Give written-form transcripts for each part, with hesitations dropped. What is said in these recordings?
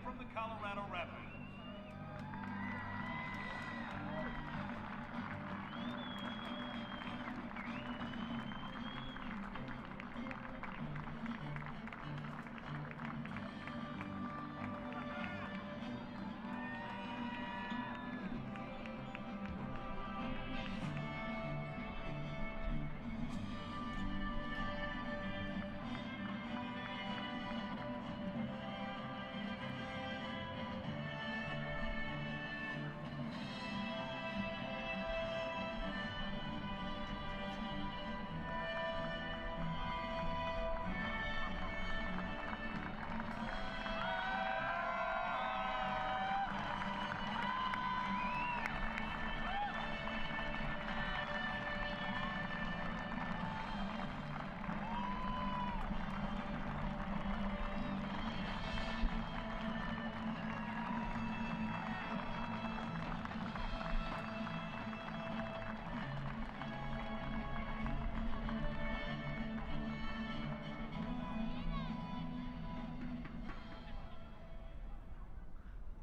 from the Colorado Rapids.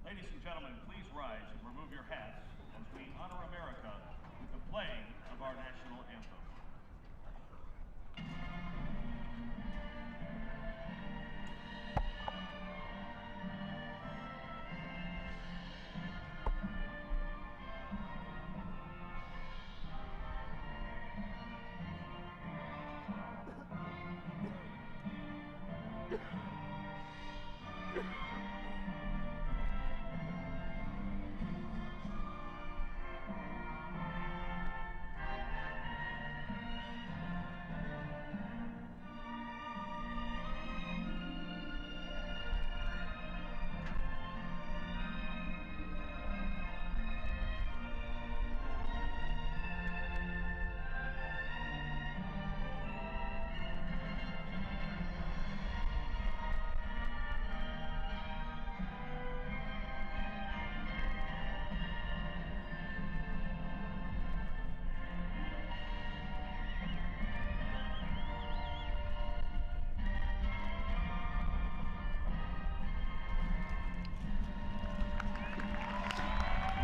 Ladies and gentlemen, please rise and remove your hats as we honor America with the playing of our national anthem.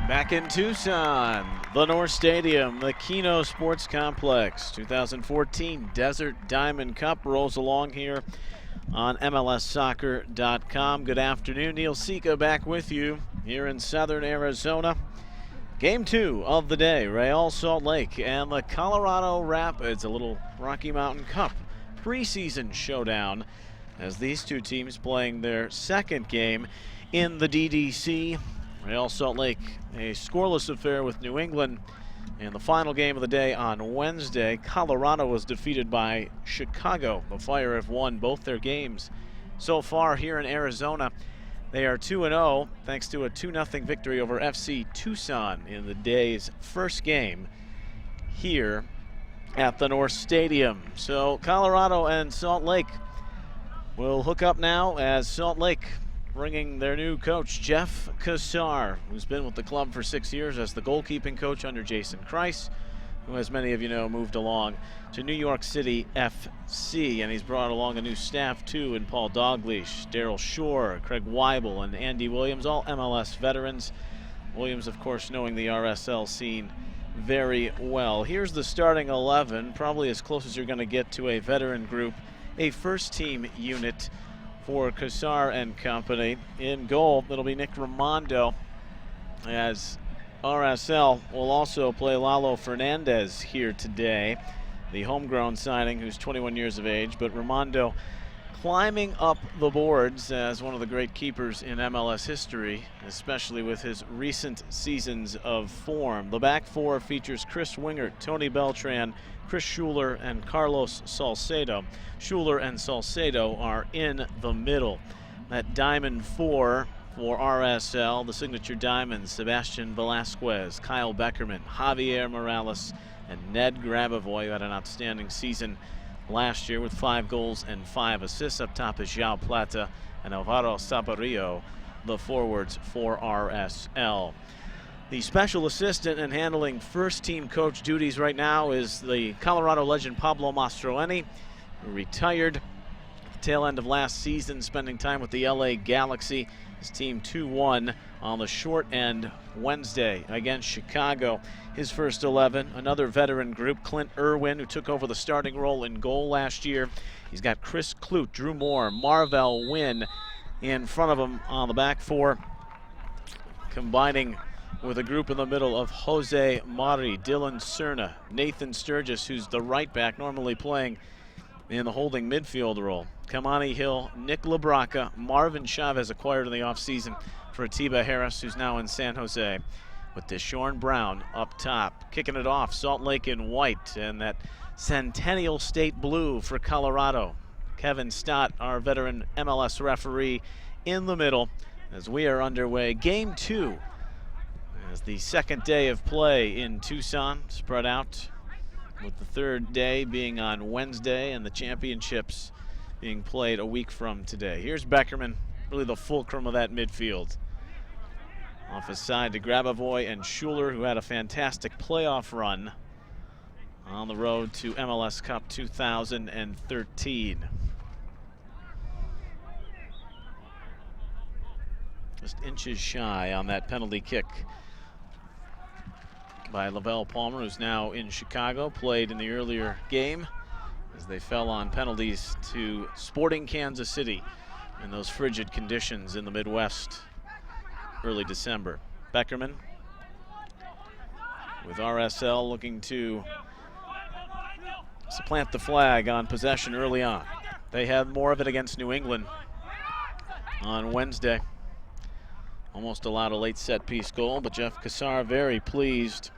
Back in Tucson, Lenore Stadium, the Keno Sports Complex. 2014 Desert Diamond Cup rolls along here on MLSsoccer.com. Good afternoon. Neil Sika back with you here in southern Arizona. Game 2 of the day, Real Salt Lake and the Colorado Rapids, a little Rocky Mountain Cup preseason showdown as these two teams playing their second game in the DDC. Real Salt Lake, a scoreless affair with New England. In the final game of the day on Wednesday, Colorado was defeated by Chicago. The Fire have won both their games so far here in Arizona. They are 2-0 thanks to a 2-0 victory over FC Tucson in the day's first game here at the North Stadium. So Colorado and Salt Lake will hook up now as Salt Lake bringing their new coach, Jeff Cassar, who's been with the club for 6 years as the goalkeeping coach under Jason Kreis, who, as many of you know, moved along to New York City FC. And he's brought along a new staff, too, in Paul Dalglish, Daryl Shore, Craig Weibel, and Andy Williams, all MLS veterans. Williams, of course, knowing the RSL scene very well. Here's the starting 11, probably as close as you're going to get to a veteran group, a first-team unit for Cassar and company. In goal, it'll be Nick Raimondo, as RSL will also play Lalo Fernandez here today, the homegrown signing who's 21 years of age, but Raimondo climbing up the boards as one of the great keepers in MLS history, especially with his recent seasons of form. The back four features Chris Wingert, Tony Beltran, Chris Schuler, and Carlos Salcedo. Schuler and Salcedo are in the middle. That diamond four for RSL, the signature diamonds, Sebastian Velasquez, Kyle Beckerman, Javier Morales, and Ned Grabavoy, who had an outstanding season last year with 5 goals and 5 assists. Up top is João Plata and Alvaro Saparillo, the forwards for RSL. The special assistant and handling first-team coach duties right now is the Colorado legend Pablo Mastroeni, who retired tail end of last season, spending time with the LA Galaxy. His team 2-1 on the short end Wednesday against Chicago. His first 11, another veteran group, Clint Irwin, who took over the starting role in goal last year. He's got Chris Clute, Drew Moore, Marvell Wynn in front of him on the back four, combining with a group in the middle of Jose Mari, Dylan Cerna, Nathan Sturgis, who's the right back, normally playing in the holding midfield role. Kamani Hill, Nick LaBraca, Marvin Chavez, acquired in the offseason for Atiba Harris, who's now in San Jose, with Deshaun Brown up top. Kicking it off, Salt Lake in white, and that Centennial State blue for Colorado. Kevin Stott, our veteran MLS referee, in the middle as we are underway. Game 2 as the second day of play in Tucson, spread out, with the third day being on Wednesday and the championships being played a week from today. Here's Beckerman, really the fulcrum of that midfield. Off his side to Grabavoy and Schuler, who had a fantastic playoff run on the road to MLS Cup 2013. Just inches shy on that penalty kick by Lavelle Palmer, who's now in Chicago, played in the earlier game as they fell on penalties to Sporting Kansas City in those frigid conditions in the Midwest early December. Beckerman with RSL looking to supplant the flag on possession early on. They had more of it against New England on Wednesday. Almost allowed a late set piece goal, but Jeff Cassar very pleased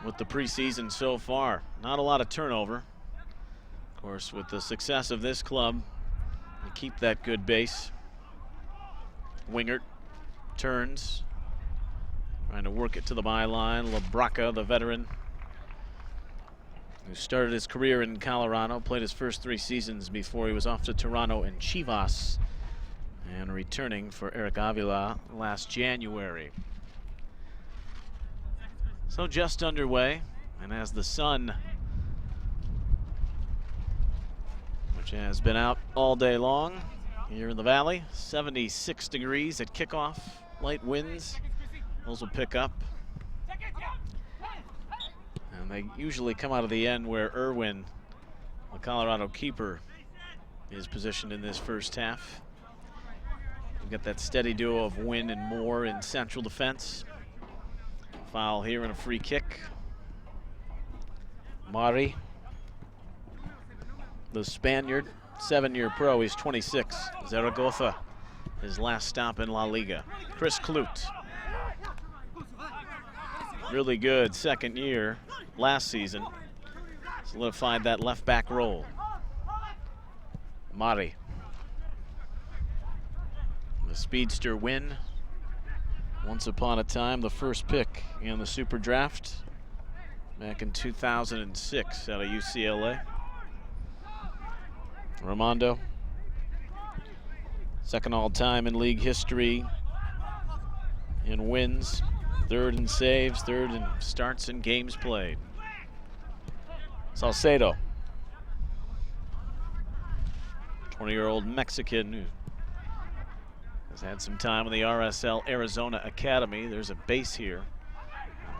with the preseason so far. Not a lot of turnover. Of course, with the success of this club, they keep that good base. Wingert turns, trying to work it to the byline. LaBraca, the veteran, who started his career in Colorado, played his first 3 seasons before he was off to Toronto and Chivas, and returning for Eric Avila last January. So just underway, and as the sun, which has been out all day long here in the valley, 76 degrees at kickoff, light winds, those will pick up. And they usually come out of the end where Irwin, the Colorado keeper, is positioned in this first half. We've got that steady duo of Wynn and Moore in central defense. Foul here and a free kick. Mari, the Spaniard, 7-year pro, he's 26. Zaragoza, his last stop in La Liga. Chris Clute, really good second year last season. Solidified that left back role. Mari, the speedster Wynn. Once upon a time, the first pick in the Super Draft back in 2006 out of UCLA. Ramondo, second all-time in league history in wins, third in saves, third in starts and games played. Salcedo, 20-year-old Mexican who has had some time in the RSL Arizona Academy. There's a base here.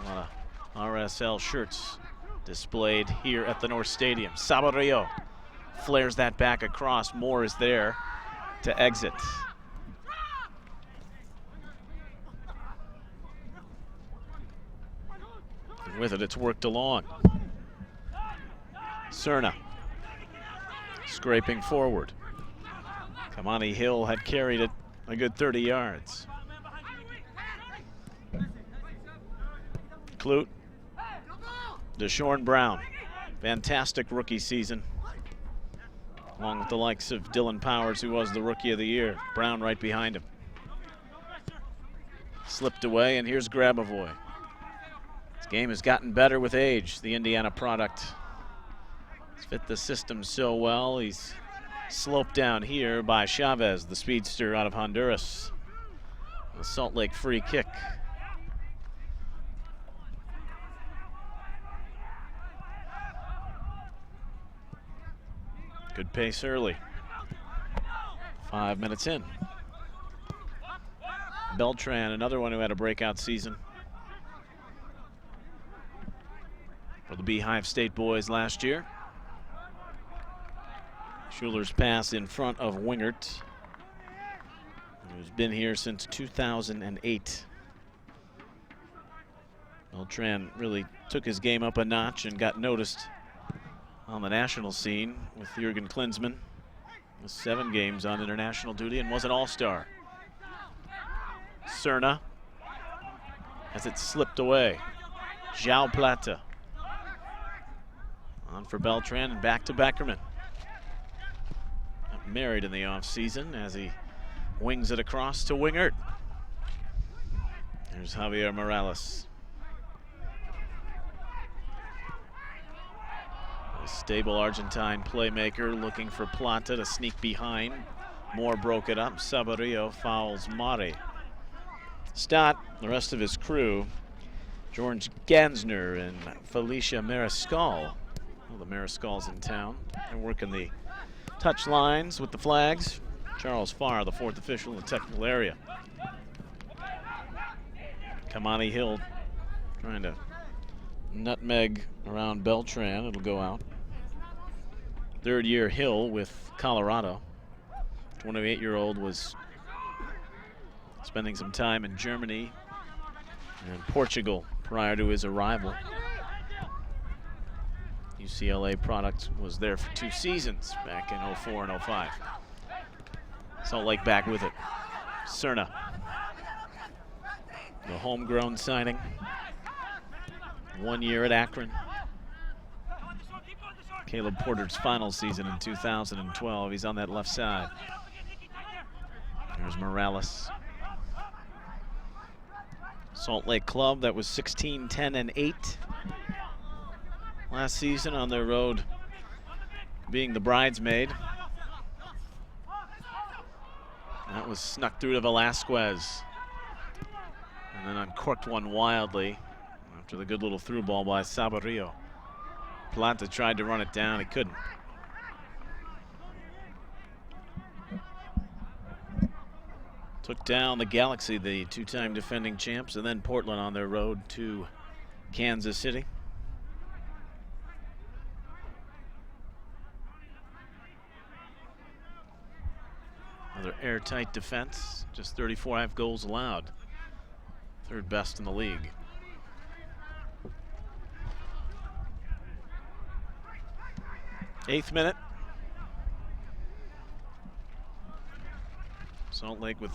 A lot of RSL shirts displayed here at the North Stadium. Saborio flares that back across. Moore is there to exit. And with it, it's worked along. Cerna scraping forward. Kamani Hill had carried it a good 30 yards. Clute, Deshaun Brown, fantastic rookie season, along with the likes of Dylan Powers, who was the Rookie of the Year. Brown right behind him. Slipped away, and here's Grabavoy. This game has gotten better with age, the Indiana product. He's fit the system so well. He's sloped down here by Chavez, the speedster out of Honduras. The Salt Lake free kick. Good pace early. 5 minutes in. Beltran, another one who had a breakout season for the Beehive State boys last year. Schuler's pass in front of Wingert, who's been here since 2008. Beltran really took his game up a notch and got noticed on the national scene with Jurgen Klinsmann. With 7 games on international duty and was an all-star. Cerna as it slipped away. João Plata on for Beltran and back to Beckerman. Got married in the offseason as he wings it across to Wingert. There's Javier Morales. A stable Argentine playmaker looking for Plata to sneak behind. Moore broke it up. Sabarillo fouls Mari. Stott, the rest of his crew, George Gansner and Felicia Mariscal. Well, the Mariscal's in town. They're working the touch lines with the flags. Charles Farr, the 4th official in the technical area. Kamani Hill trying to nutmeg around Beltran. It'll go out. 3rd year Hill with Colorado. 28-year-old was spending some time in Germany and Portugal prior to his arrival. UCLA product was there for 2 seasons back in 04 and 05. Salt Lake back with it. Cerna, the homegrown signing. 1 year at Akron. Caleb Porter's final season in 2012. He's on that left side. There's Morales. Salt Lake club that was 16, 10, and 8 last season on their road, being the bridesmaid. That was snuck through to Velasquez. And then uncorked one wildly after the good little through ball by Sabarillo. Plata tried to run it down, he couldn't. Took down the Galaxy, the 2-time defending champs, and then Portland on their road to Kansas City. Another airtight defense, just 35 goals allowed. 3rd best in the league. Eighth minute. Salt Lake with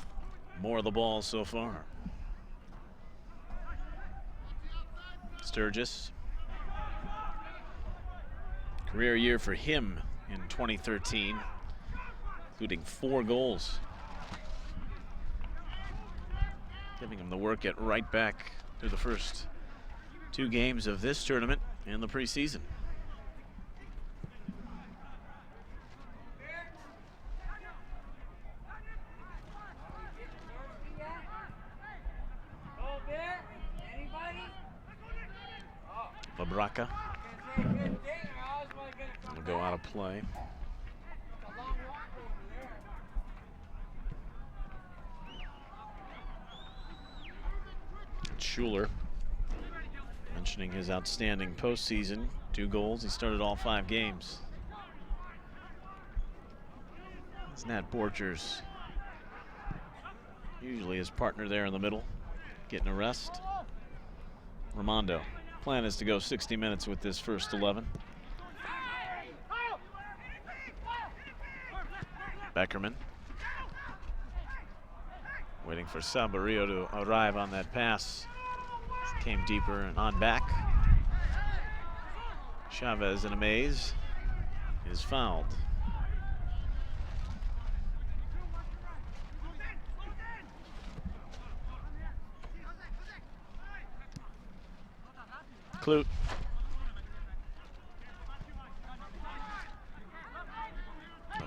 more of the ball so far. Sturgis. Career year for him in 2013, including 4 goals. Giving him the work at right back through the first 2 games of this tournament and the preseason. Labraca will go out of play. Schuler mentioning his outstanding postseason, 2 goals. He started all 5 games. It's Nat Borchers, usually his partner there in the middle, getting a rest. Ramondo. Plan is to go 60 minutes with this first 11. Beckerman waiting for Sabarillo to arrive on that pass. Came deeper and on back. Chavez in a maze is fouled. Clute.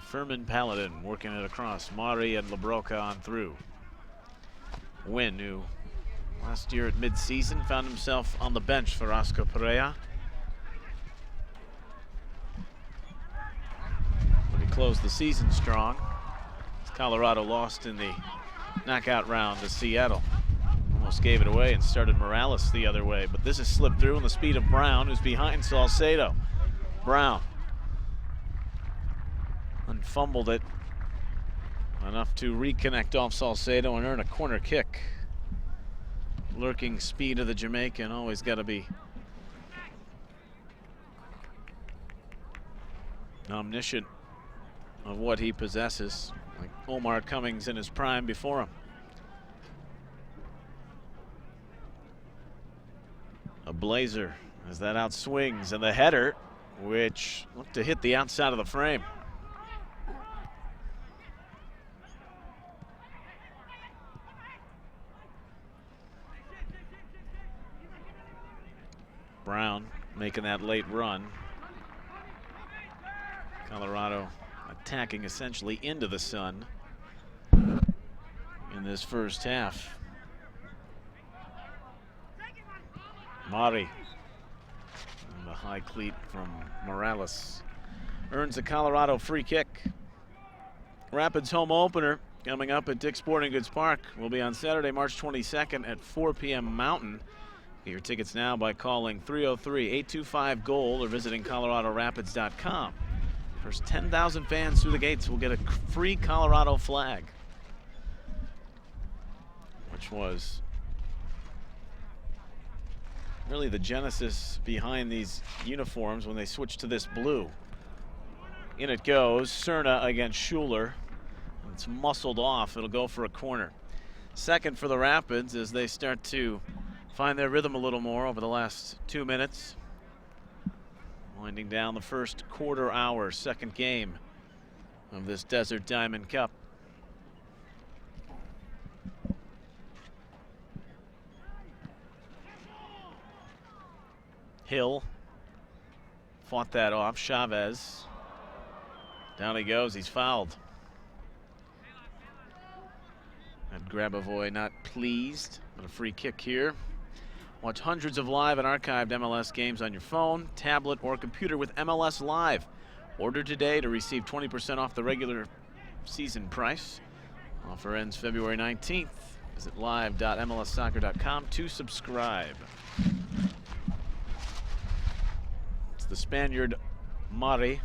Furman Paladin working it across. Mari and Labroca on through. Wynn, who last year at midseason found himself on the bench for Oscar Perea. close the season strong. Colorado lost in the knockout round to Seattle. Almost gave it away and started Morales the other way, but this has slipped through on the speed of Brown, who's behind Salcedo. Brown unfumbled it enough to reconnect off Salcedo and earn a corner kick. Lurking speed of the Jamaican, always got to be omniscient of what he possesses, like Omar Cummings in his prime before him. A blazer as that outswings, and the header, which looked to hit the outside of the frame. Brown making that late run. Colorado attacking essentially into the sun in this first half. Mari, and the high cleat from Morales, earns a Colorado free kick. Rapids home opener coming up at Dick's Sporting Goods Park will be on Saturday, March 22nd at 4 p.m. Mountain. Get your tickets now by calling 303-825-GOAL or visiting coloradorapids.com. First 10,000 fans through the gates will get a free Colorado flag, which was really the genesis behind these uniforms when they switched to this blue. In it goes, Cerna against Schuler. It's muscled off, it'll go for a corner. Second for the Rapids as they start to find their rhythm a little more over the last 2 minutes. Winding down the first quarter hour, second game of this Desert Diamond Cup. Hill fought that off. Chavez. Down he goes. He's fouled. And Grabavoy not pleased. But a free kick here. Watch hundreds of live and archived MLS games on your phone, tablet, or computer with MLS Live. Order today to receive 20% off the regular season price. Offer ends February 19th. Visit live.mlssoccer.com to subscribe. The Spaniard Mari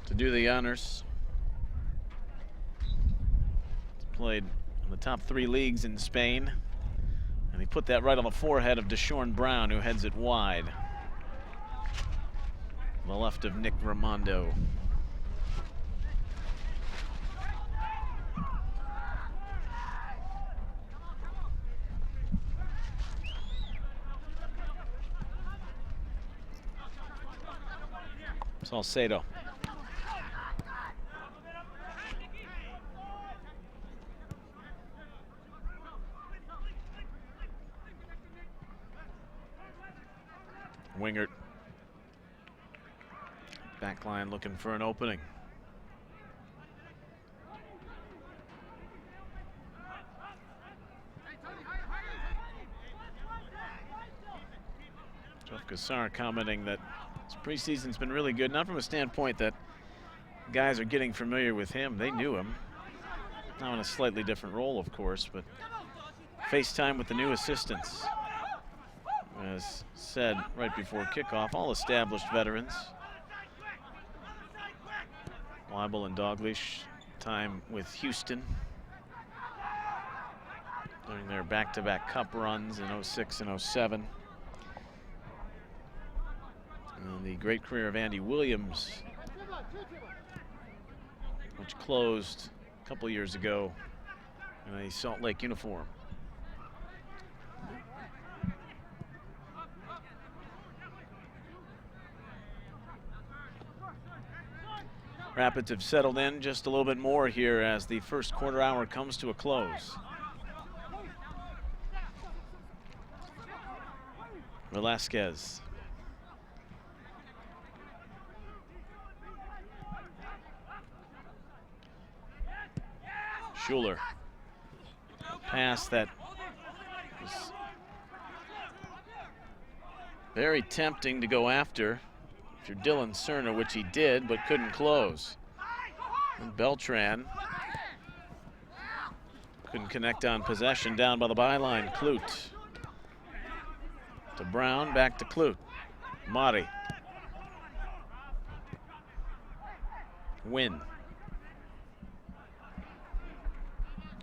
to do the honors. He's played in the top 3 leagues in Spain, and he put that right on the forehead of Deshaun Brown, who heads it wide. On the left of Nick Raimondo. Salcedo. Wingert. Backline looking for an opening. Jeff Gassar commenting that this preseason's been really good, not from a standpoint that guys are getting familiar with him. They knew him. Now in a slightly different role, of course, but FaceTime with the new assistants. As said right before kickoff, all established veterans. Weibel and Dalglish, time with Houston during their back-to-back cup runs in 06 and 07. And the great career of Andy Williams, which closed a couple years ago in a Salt Lake uniform. Rapids have settled in just a little bit more here as the first quarter hour comes to a close. Velasquez. Schuler. Pass that was very tempting to go after if after Dylan Cerner, which he did, but couldn't close. And Beltran couldn't connect on possession, down by the byline. Clute to Brown, back to Clute. Mari. Win.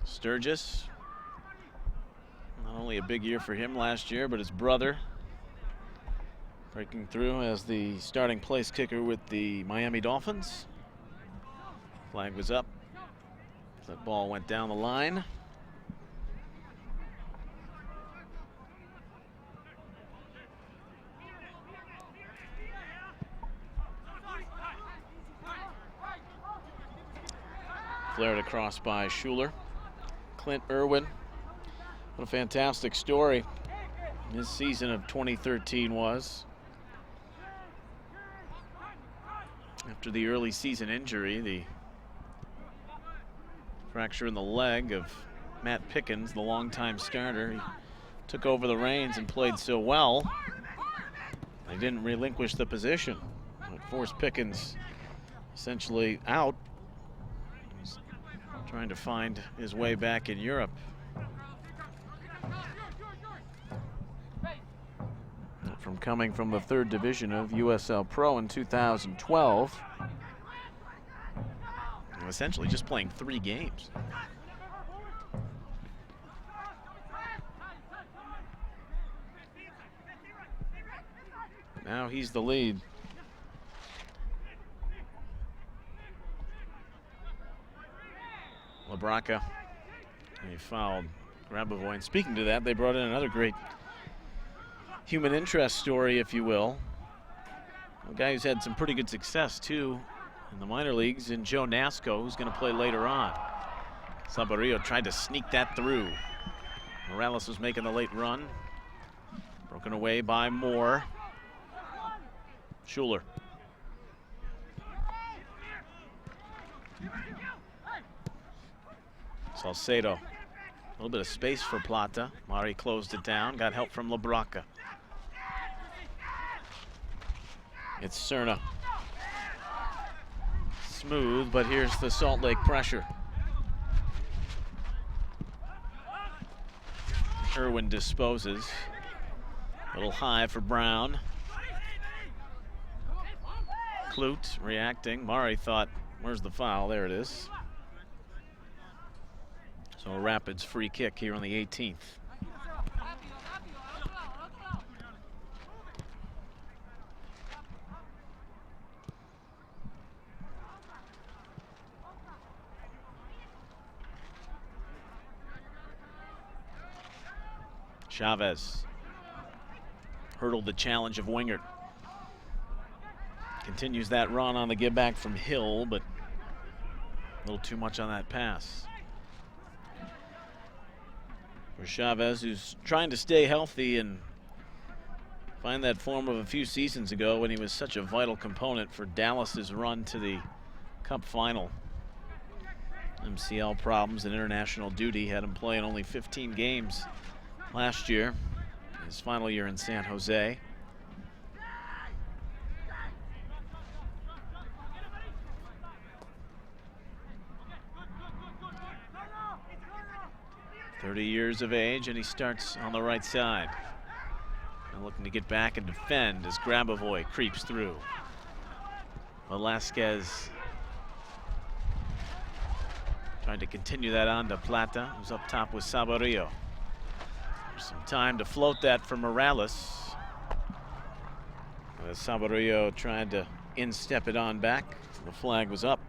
Sturgis. Not only a big year for him last year, but his brother breaking through as the starting place kicker with the Miami Dolphins. Flag was up. That ball went down the line. Flared across by Schuler. Clint Irwin. What a fantastic story his season of 2013 was. After the early season injury, the fracture in the leg of Matt Pickens, the longtime starter, he took over the reins and played so well, they didn't relinquish the position. It forced Pickens essentially out. He's trying to find his way back in Europe. From coming from the 3rd division of USL Pro in 2012. And essentially just playing 3 games. Now he's the lead. LaBraca, he fouled Grabavoy. And speaking to that, they brought in another great human interest story, if you will. A guy who's had some pretty good success, too, in the minor leagues, in Joe Nasco, who's going to play later on. Saborio tried to sneak that through. Morales was making the late run. Broken away by Moore. Schuler. Salcedo. A little bit of space for Plata. Mari closed it down, got help from LaBraca. It's Cerna. Smooth, but here's the Salt Lake pressure. Irwin disposes. A little high for Brown. Clute reacting. Mari thought, where's the foul? There it is. So a Rapids free kick here on the 18th. Chavez hurdled the challenge of Wingert. Continues that run on the give back from Hill, but a little too much on that pass. For Chavez, who's trying to stay healthy and find that form of a few seasons ago when he was such a vital component for Dallas's run to the Cup final. MCL problems and international duty had him play in only 15 games last year, his final year in San Jose. Years of age, and he starts on the right side. And looking to get back and defend as Grabavoy creeps through. Velasquez trying to continue that on to Plata, who's up top with Saborio. There's some time to float that for Morales. Saborio trying to instep it on back. The flag was up.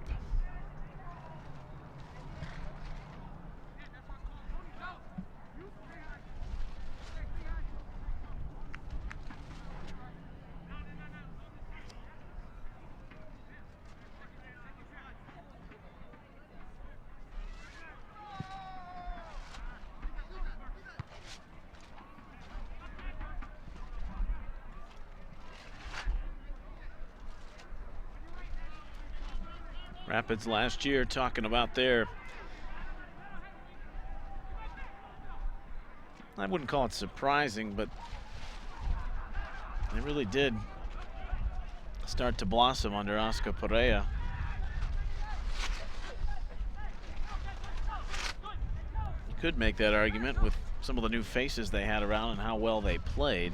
Rapids last year talking about their, I wouldn't call it surprising, but they really did start to blossom under Oscar Perea. You could make that argument with some of the new faces they had around and how well they played.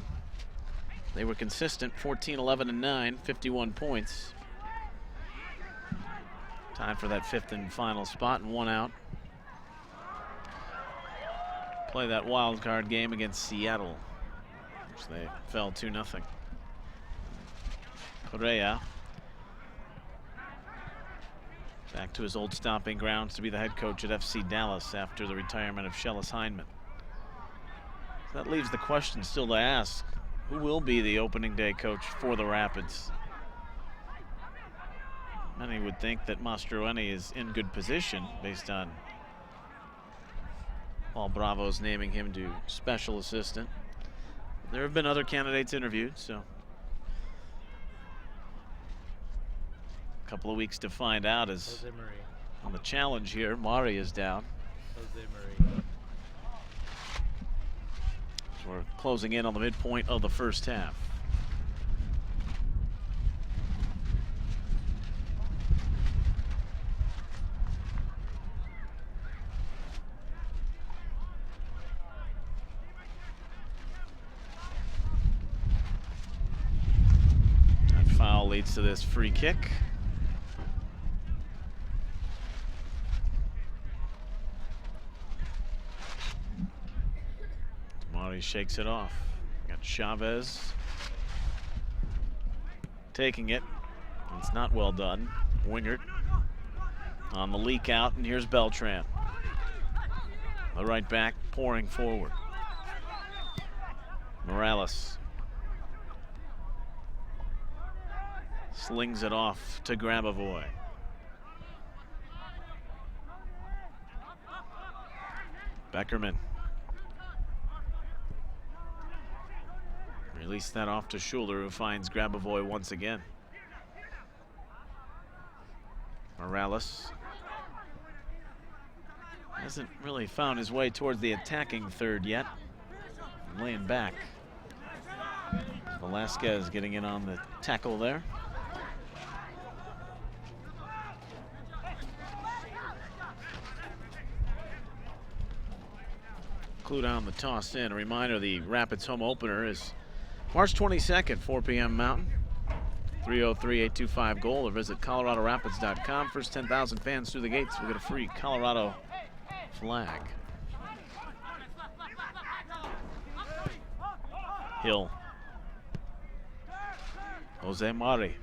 They were consistent, 14, 11, and 9, 51 points. Time for that 5th and final spot and 1 out. Play that wild card game against Seattle, which they fell 2-0. Perea back to his old stomping grounds to be the head coach at FC Dallas after the retirement of Shellis Heineman. So that leaves the question still to ask, who will be the opening day coach for the Rapids? Many would think that Mastroeni is in good position based on Paul Bravo's naming him to special assistant. There have been other candidates interviewed, so a couple of weeks to find out as on the challenge here, Mari is down. So we're closing in on the midpoint of the first half. That foul leads to this free kick. Mari shakes it off. Got Chavez taking it. It's not well done. Wingert on the leak out, and here's Beltran. The right back pouring forward. Morales slings it off to Grabavoy. Beckerman. Release that off to Schuler, who finds Grabavoy once again. Morales hasn't really found his way towards the attacking third yet. Laying back. Velasquez getting in on the tackle there. Clue down the toss in. A reminder, the Rapids home opener is March 22nd, 4 p.m. Mountain. 303-825-GOAL, or visit coloradorapids.com. First 10,000 fans through the gates will get a free Colorado flag. Hill. Jose Mari.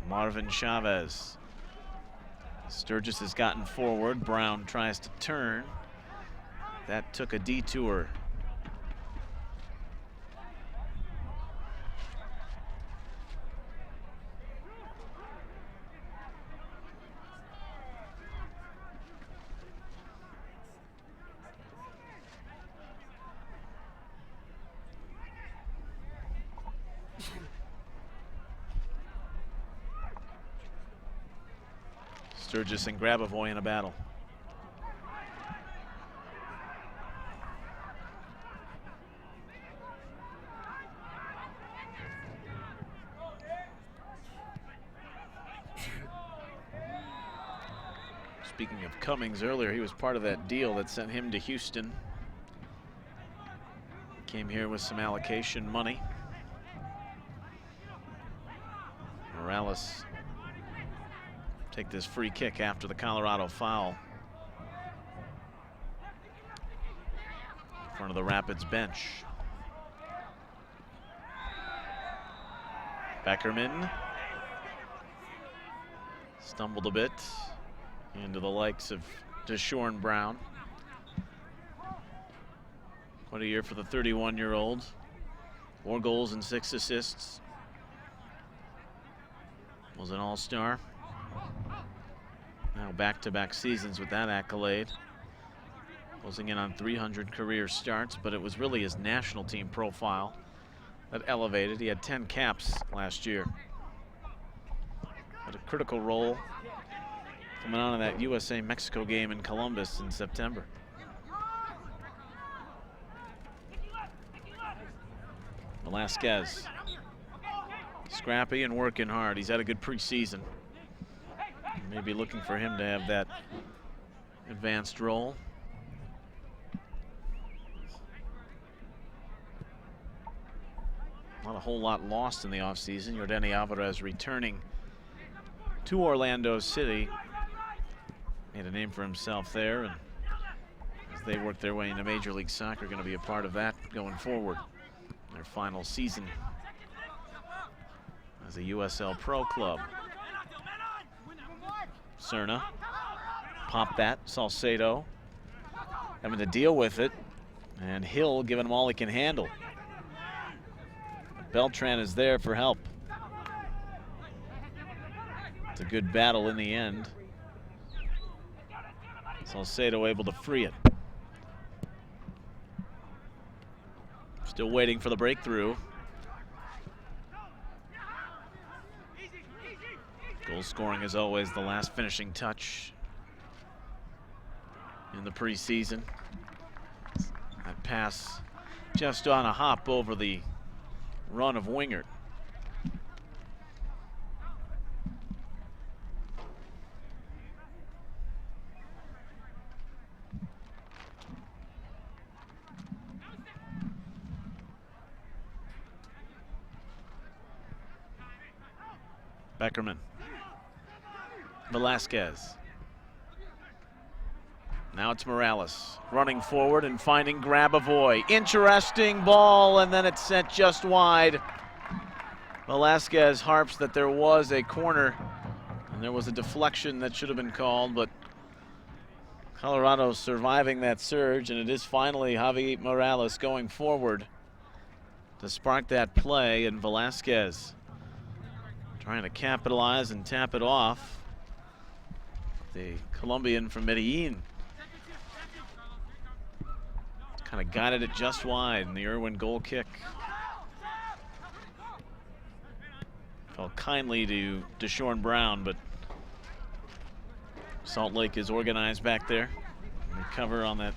Marvin Chavez. Sturgis has gotten forward. Brown tries to turn. That took a detour. Sturgis and Grabavoy in a battle. Speaking of Cummings, earlier he was part of that deal that sent him to Houston. Came here with some allocation money. Morales take this free kick after the Colorado foul. In front of the Rapids bench. Beckerman stumbled a bit into the likes of Deshaun Brown. What a year for the 31-year-old. 4 goals and 6 assists. Was an all-star. Now back-to-back seasons with that accolade. Closing in on 300 career starts, but it was really his national team profile that elevated. He had 10 caps last year. Had a critical role coming on in that USA-Mexico game in Columbus in September. Velasquez Scrappy and working hard. He's had a good preseason. Maybe looking for him to have that advanced role. Not a whole lot lost in the offseason. Yordany Alvarez returning to Orlando City. Made a name for himself there, and as they work their way into Major League Soccer, going to be a part of that going forward. Their final season as a USL Pro club. Cerna, pop that, Salcedo having to deal with it, and Hill giving him all he can handle. Beltran is there for help. It's a good battle in the end. Salcedo able to free it. Still waiting for the breakthrough. Goal scoring is always the last finishing touch in the preseason. That pass just on a hop over the run of Wingert. Beckerman. Velasquez. Now it's Morales running forward and finding Grabavoy. Interesting ball, and then it's sent just wide. Velasquez harps that there was a corner and there was a deflection that should have been called, but Colorado surviving that surge, and it is finally Javi Morales going forward to spark that play, and Velasquez trying to capitalize and tap it off. The Colombian from Medellin kind of guided it just wide, and the Irwin goal kick fell kindly to Deshaun Brown, but Salt Lake is organized back there. Recover on that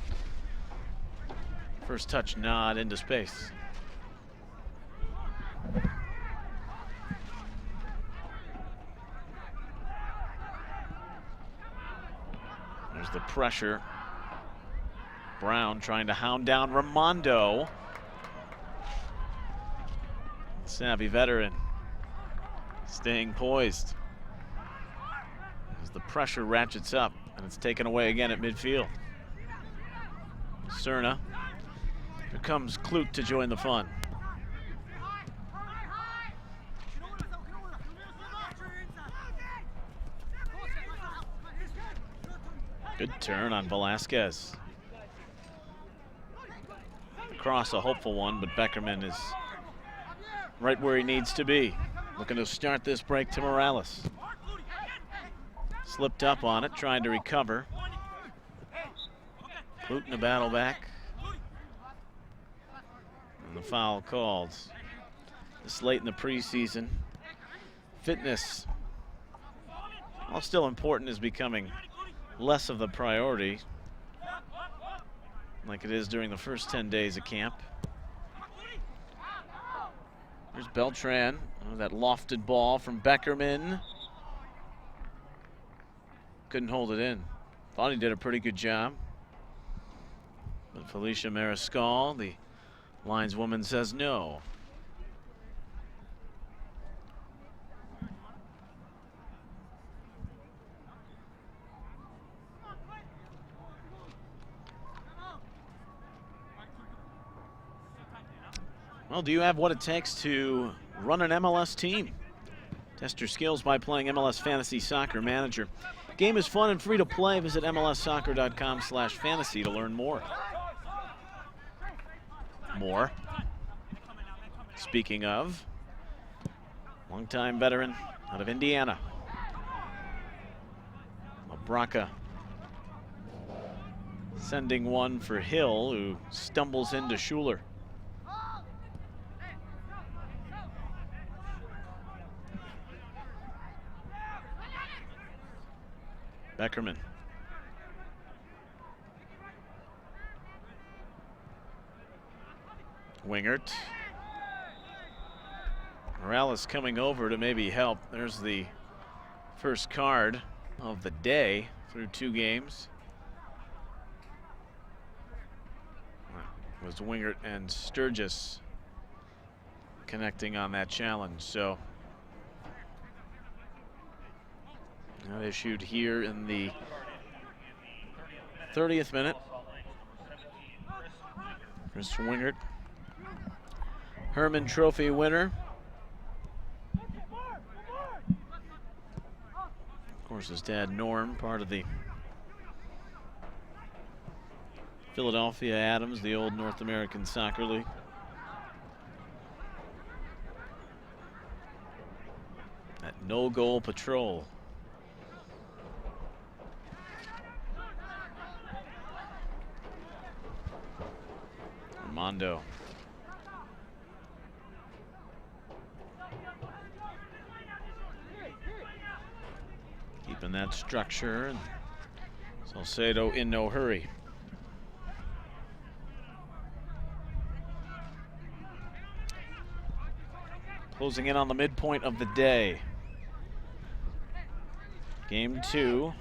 first touch nod into space. There's the pressure. Brown trying to hound down Raimondo. Savvy veteran staying poised as the pressure ratchets up, and it's taken away again at midfield. Cerna. Here comes Klute to join the fun. Good turn on Velasquez. Cross, a hopeful one, but Beckerman is right where he needs to be. Looking to start this break to Morales. Slipped up on it, trying to recover. Klute in the battle back. And the foul called. This late in the preseason. Fitness, while still important, is becoming less of the priority like it is during the first 10 days of camp. There's Beltran. Oh, that lofted ball from Beckerman. Couldn't hold it in. Thought he did a pretty good job. But Felicia Mariscal, the lineswoman, says no. Well, do you have what it takes to run an MLS team? Test your skills by playing MLS Fantasy Soccer Manager. Game is fun and free to play. Visit mlssoccer.com/fantasy to learn more. Speaking of, longtime veteran out of Indiana, Mabraka sending one for Hill, who stumbles into Schuler. Beckerman. Wingert. Morales coming over to maybe help. There's the first card of the day through 2 games. It was Wingert and Sturgis connecting on that challenge. So that issued here in the 30th minute. Chris Wingert, Herman Trophy winner. Of course, his dad Norm, part of the Philadelphia Adams, the old North American Soccer League. That no-goal patrol. Armando. Keeping that structure, and Salcedo in no hurry. Closing in on the midpoint of the day. Game 2.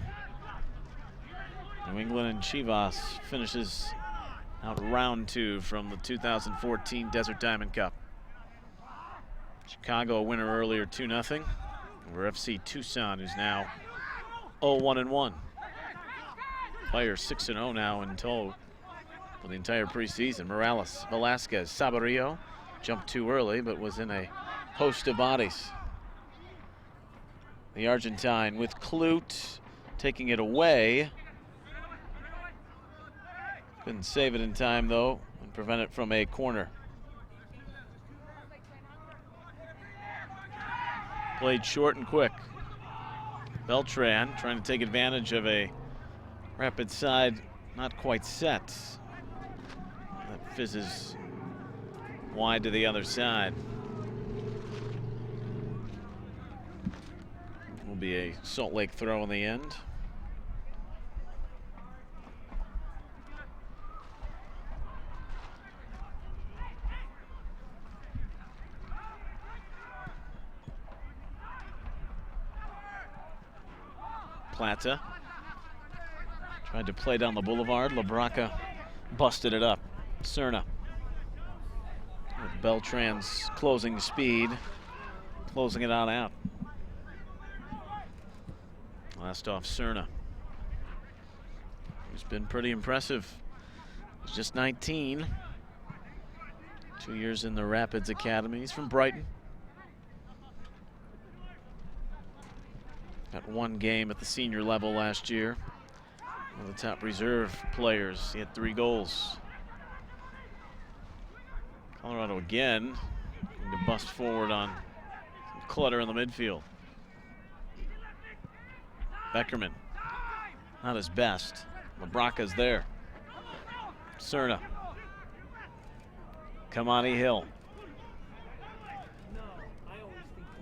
New England and Chivas finishes out round 2 from the 2014 Desert Diamond Cup. Chicago a winner earlier 2-0 over FC Tucson, who's now 0-1-1. Fire 6-0 now in total for the entire preseason. Morales, Velasquez, Sabarillo jumped too early, but was in a host of bodies. The Argentine with Clute taking it away. Couldn't save it in time, though, and prevent it from a corner. Played short and quick. Beltran trying to take advantage of a rapid side not quite set. That fizzes wide to the other side. Will be a Salt Lake throw in the end. Plata tried to play down the boulevard. LaBraca busted it up. Serna. With Beltran's closing speed, closing it on out. Last off Serna, who's been pretty impressive. He's just 19. 2 years in the Rapids Academy. He's from Brighton. Got 1 game at the senior level last year. One of the top reserve players. He had 3 goals. Colorado again going to bust forward on some clutter in the midfield. Beckerman, not his best. LaBraca's there. Serna. Kamani Hill.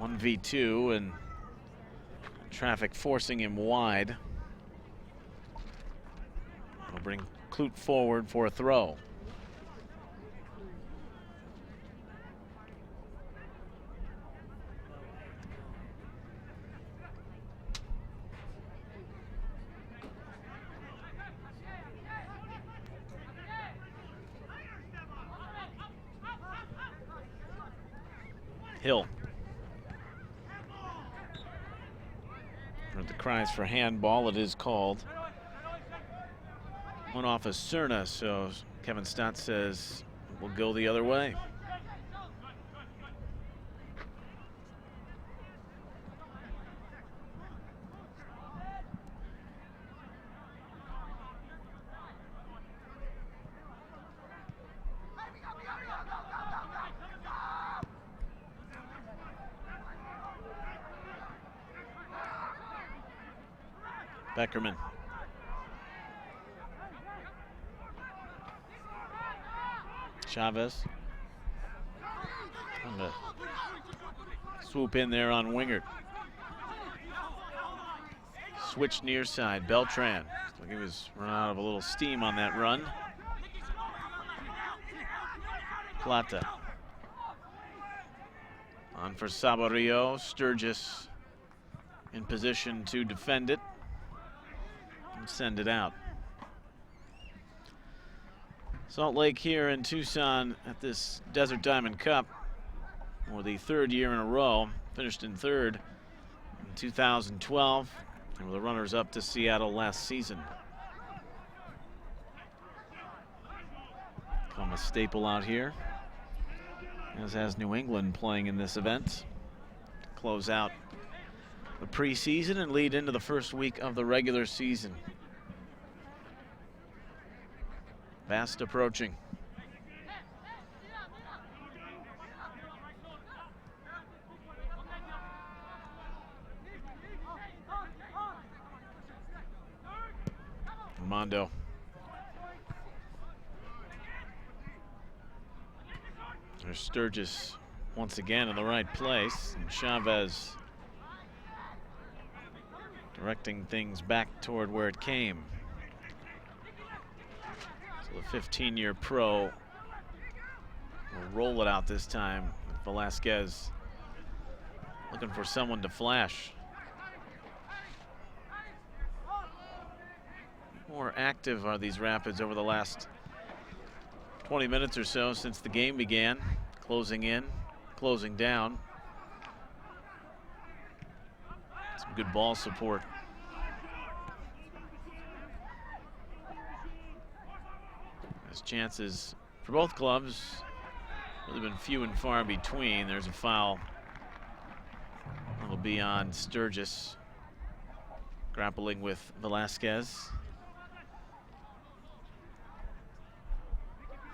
1v2 and traffic forcing him wide. Will bring Clute forward for a throw. Hill. Heard the cries for handball. It is called. One off of Serna, so Kevin Stott says we'll go the other way. Beckerman. Chavez. Trying to swoop in there on Wingert. Switch near side. Beltran. Looks like he was run out of a little steam on that run. Plata. On for Saborio. Sturgis in position to defend it and send it out. Salt Lake here in Tucson at this Desert Diamond Cup for the third year in a row. Finished in third in 2012 and were the runners-up to Seattle last season. Become a staple out here, as has New England playing in this event. Close out the preseason and lead into the first week of the regular season. Fast approaching. Armando. There's Sturgis once again in the right place, and Chavez directing things back toward where it came. So the 15-year pro will roll it out this time with Velasquez looking for someone to flash. More active are these Rapids over the last 20 minutes or so since the game began. Closing in, closing down. Some good ball support. As chances for both clubs really been few and far between. There's a foul. It'll be on Sturgis, grappling with Velasquez.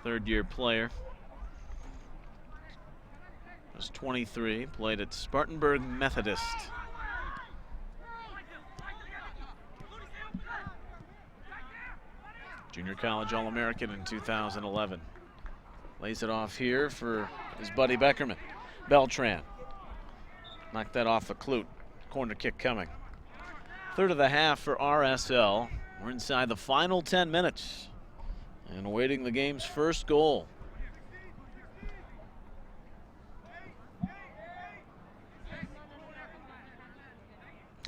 Third-year player. Was 23, played at Spartanburg Methodist. Junior college All-American in 2011. Lays it off here for his buddy Beckerman. Beltran knocked that off the Clute. Corner kick coming. Third of the half for RSL. We're inside the final 10 minutes and awaiting the game's first goal.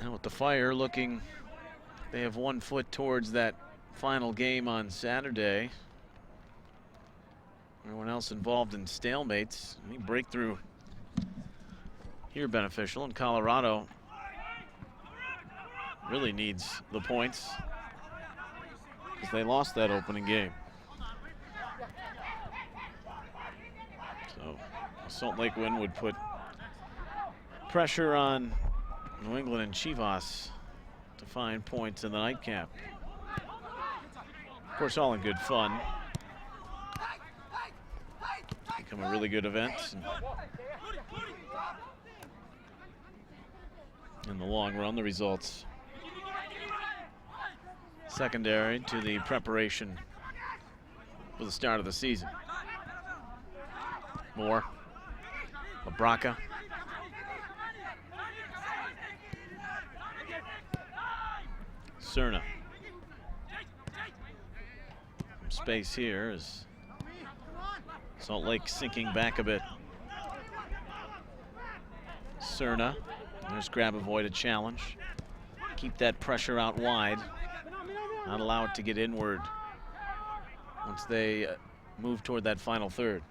Now with the Fire looking, they have 1 foot towards that final game on Saturday. Everyone else involved in stalemates. Any breakthrough here beneficial, and Colorado really needs the points because they lost that opening game. So a Salt Lake win would put pressure on New England and Chivas to find points in the nightcap. Of course, all in good fun. Become a really good event. And in the long run, the results secondary to the preparation for the start of the season. Moore, Labraca. Cerna. Some space here as Salt Lake sinking back a bit. Cerna, there's Grabavoy to challenge. Keep that pressure out wide. Not allow it to get inward once they move toward that final third.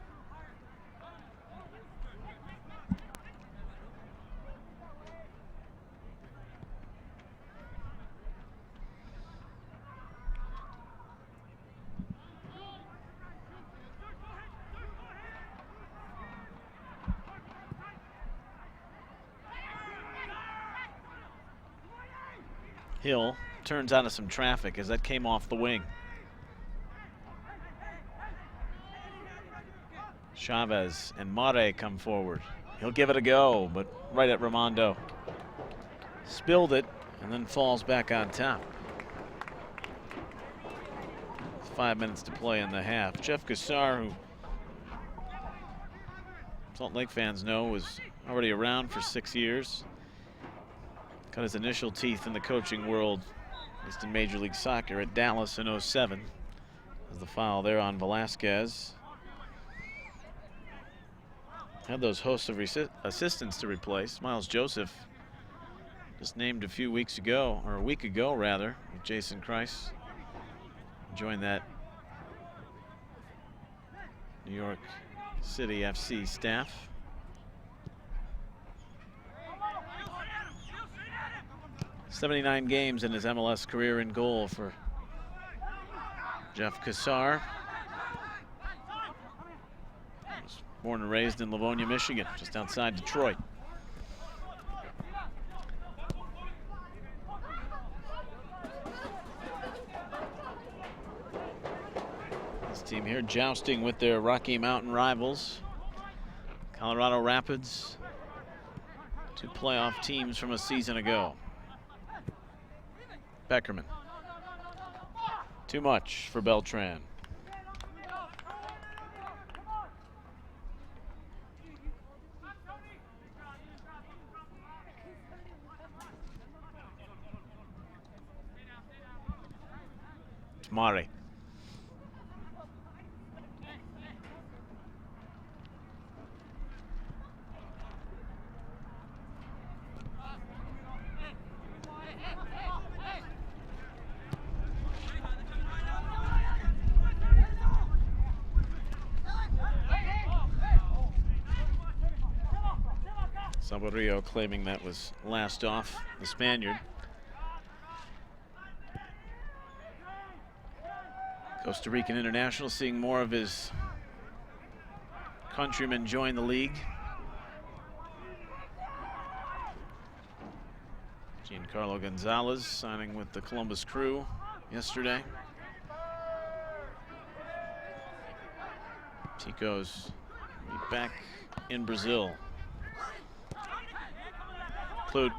Hill turns out of some traffic as that came off the wing. Chavez and Mare come forward. He'll give it a go, but right at Raimondo. Spilled it and then falls back on top. 5 minutes to play in the half. Jeff Gassar, who Salt Lake fans know was already around for 6 years. Got his initial teeth in the coaching world, at least in Major League Soccer, at Dallas in '07. There's the foul there on Velasquez. had those hosts of assistants to replace. Miles Joseph just named a few weeks ago, or a week ago rather, with Jason Kreis. Joined that New York City FC staff. "79 games in his MLS career in goal for Jeff Cassar. Was born and raised in Livonia, Michigan, just outside Detroit. This team here jousting with their Rocky Mountain rivals, Colorado Rapids, two playoff teams from a season ago. Beckerman. Too much for Beltran. It's Mari. Saborio claiming that was last off the Spaniard. Costa Rican international seeing more of his countrymen join the league. Giancarlo Gonzalez signing with the Columbus Crew yesterday. Tico's back in Brazil. Clute.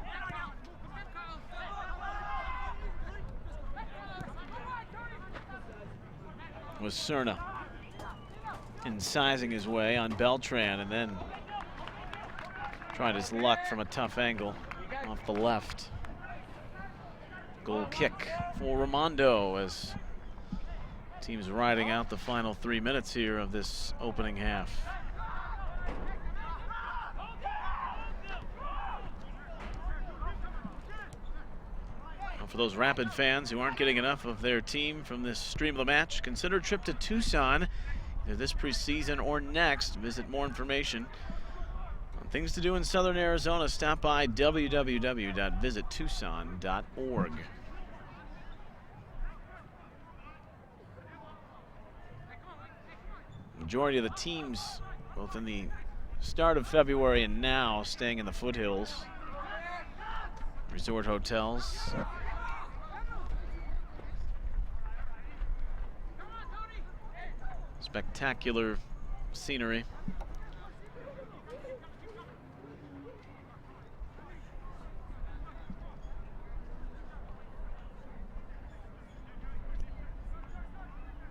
Was Cerna incising his way on Beltran and then tried his luck from a tough angle off the left. Goal kick for Raimondo as team's riding out the final 3 minutes here of this opening half. For those Rapid fans who aren't getting enough of their team from this stream of the match, consider a trip to Tucson either this preseason or next. Visit more information on things to do in Southern Arizona. Stop by www.visittucson.org. Majority of the teams, both in the start of February and now, staying in the foothills. Resort hotels. Spectacular scenery.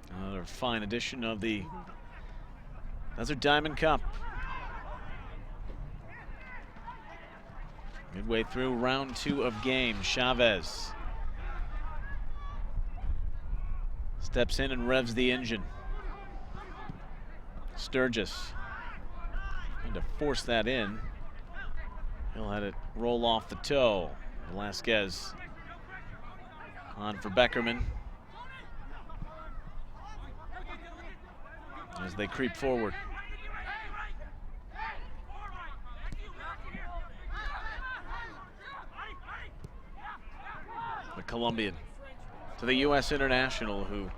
Another fine edition of the Desert Diamond Cup. Midway through round 2 of game, Chavez steps in and revs the engine. Sturgis trying to force that in. He'll let it roll off the toe. Velasquez on for Beckerman as they creep forward. The Colombian to the U.S. international, who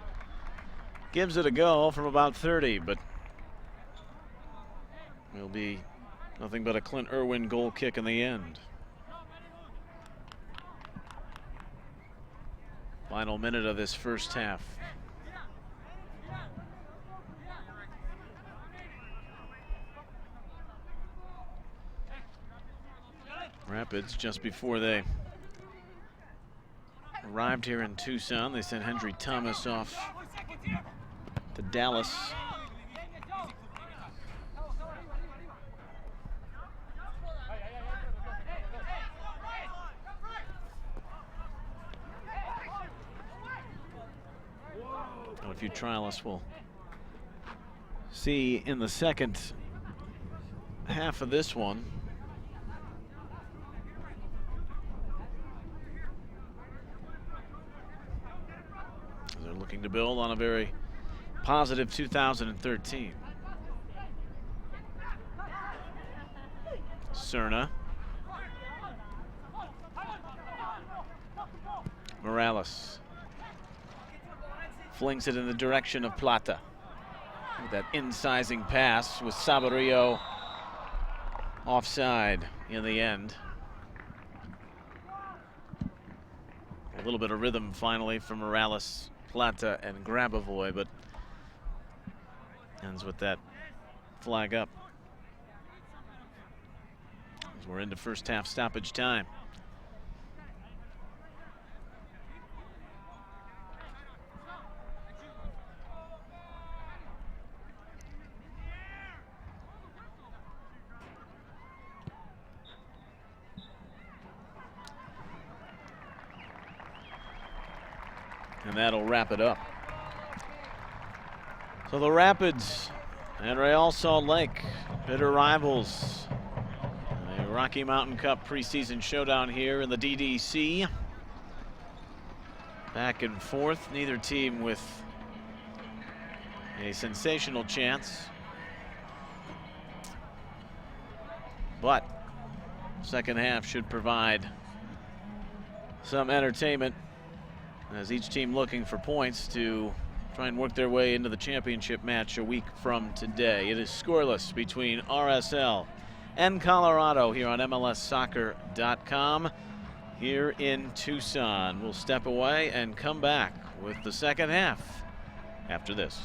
gives it a go from about 30, but will be nothing but a Clint Irwin goal kick in the end. Final minute of this first half. Rapids, just before they arrived here in Tucson, they sent Hendry Thomas off to Dallas. A few trialists will see in the second half of this one. They're looking to build on a very positive 2013. Cerna. Morales flings it in the direction of Plata. That incising pass with Saborio offside in the end. A little bit of rhythm finally from Morales, Plata, and Grabavoy, but ends with that flag up. As we're into first half stoppage time. And that'll wrap it up. So the Rapids and Real Salt Lake, bitter rivals. A Rocky Mountain Cup preseason showdown here in the DDC. Back and forth, neither team with a sensational chance. But second half should provide some entertainment, as each team looking for points to try and work their way into the championship match a week from today. It is scoreless between RSL and Colorado here on MLSsoccer.com here in Tucson. We'll step away and come back with the second half after this.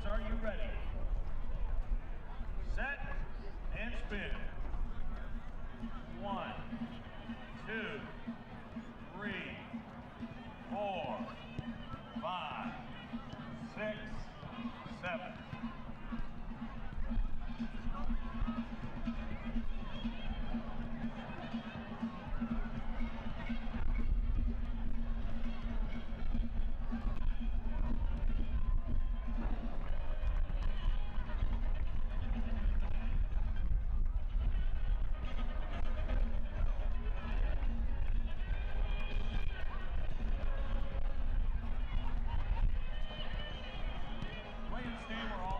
Are you ready? Set and spin. 1, 2, 3, 4, 5, 6, 7. Stay, we're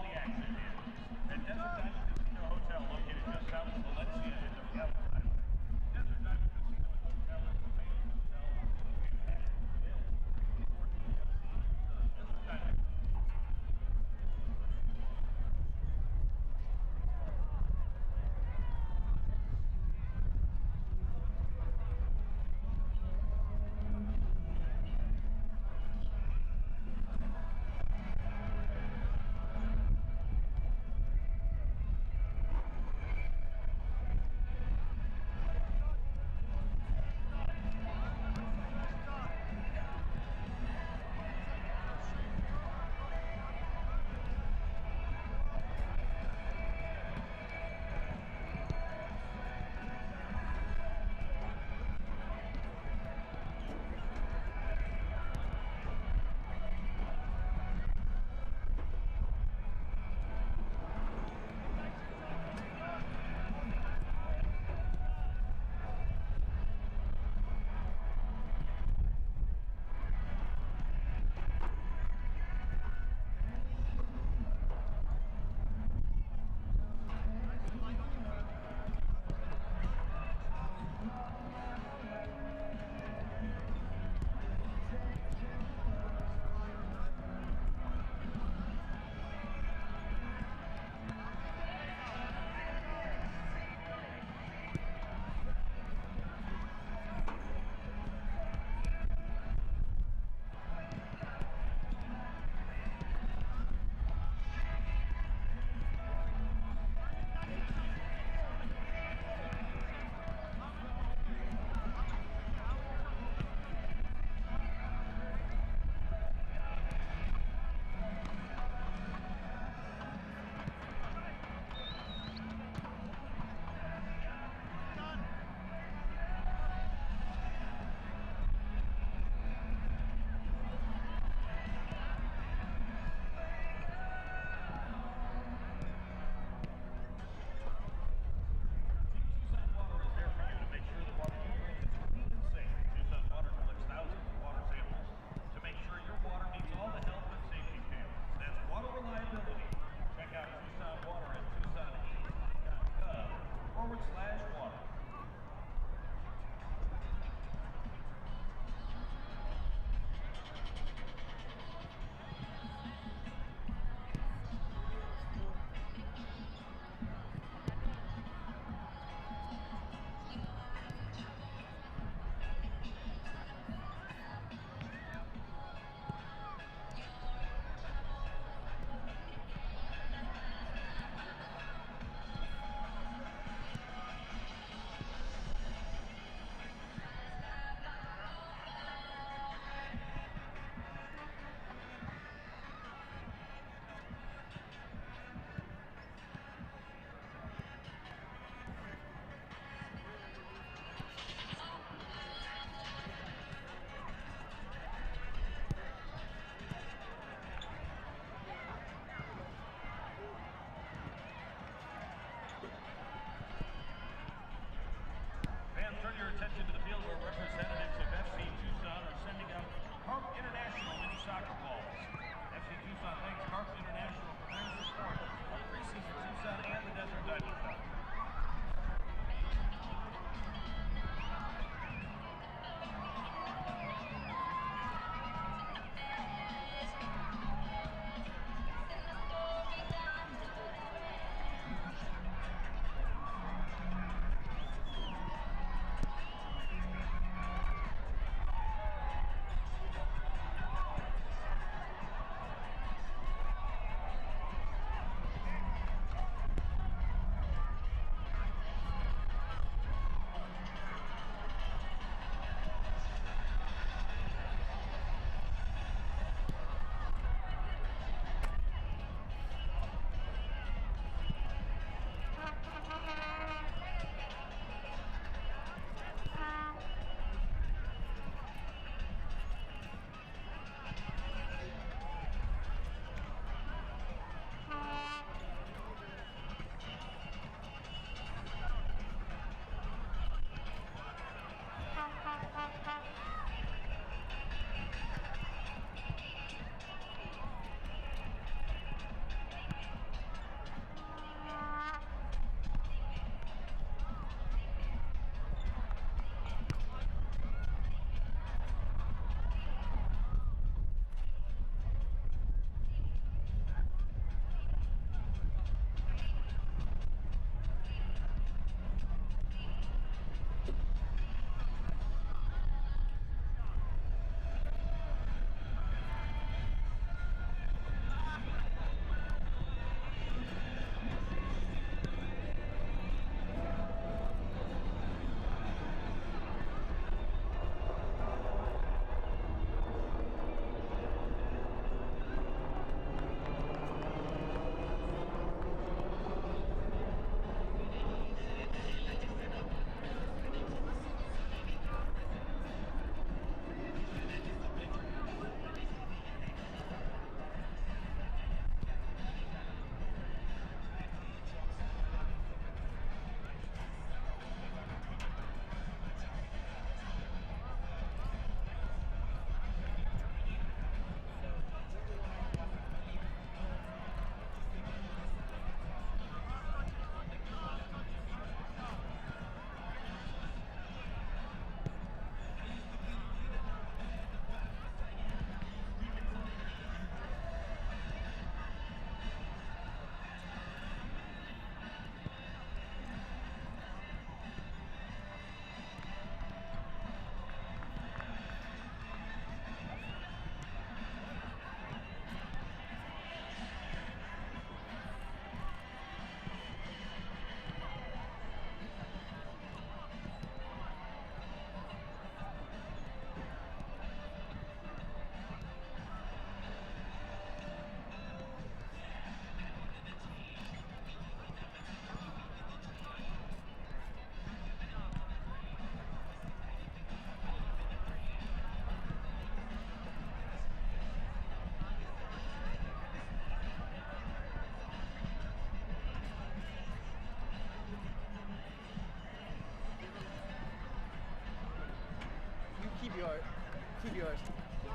keep yours. You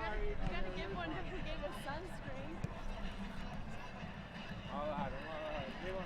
gotta give one to forget a sunscreen. All right, give one.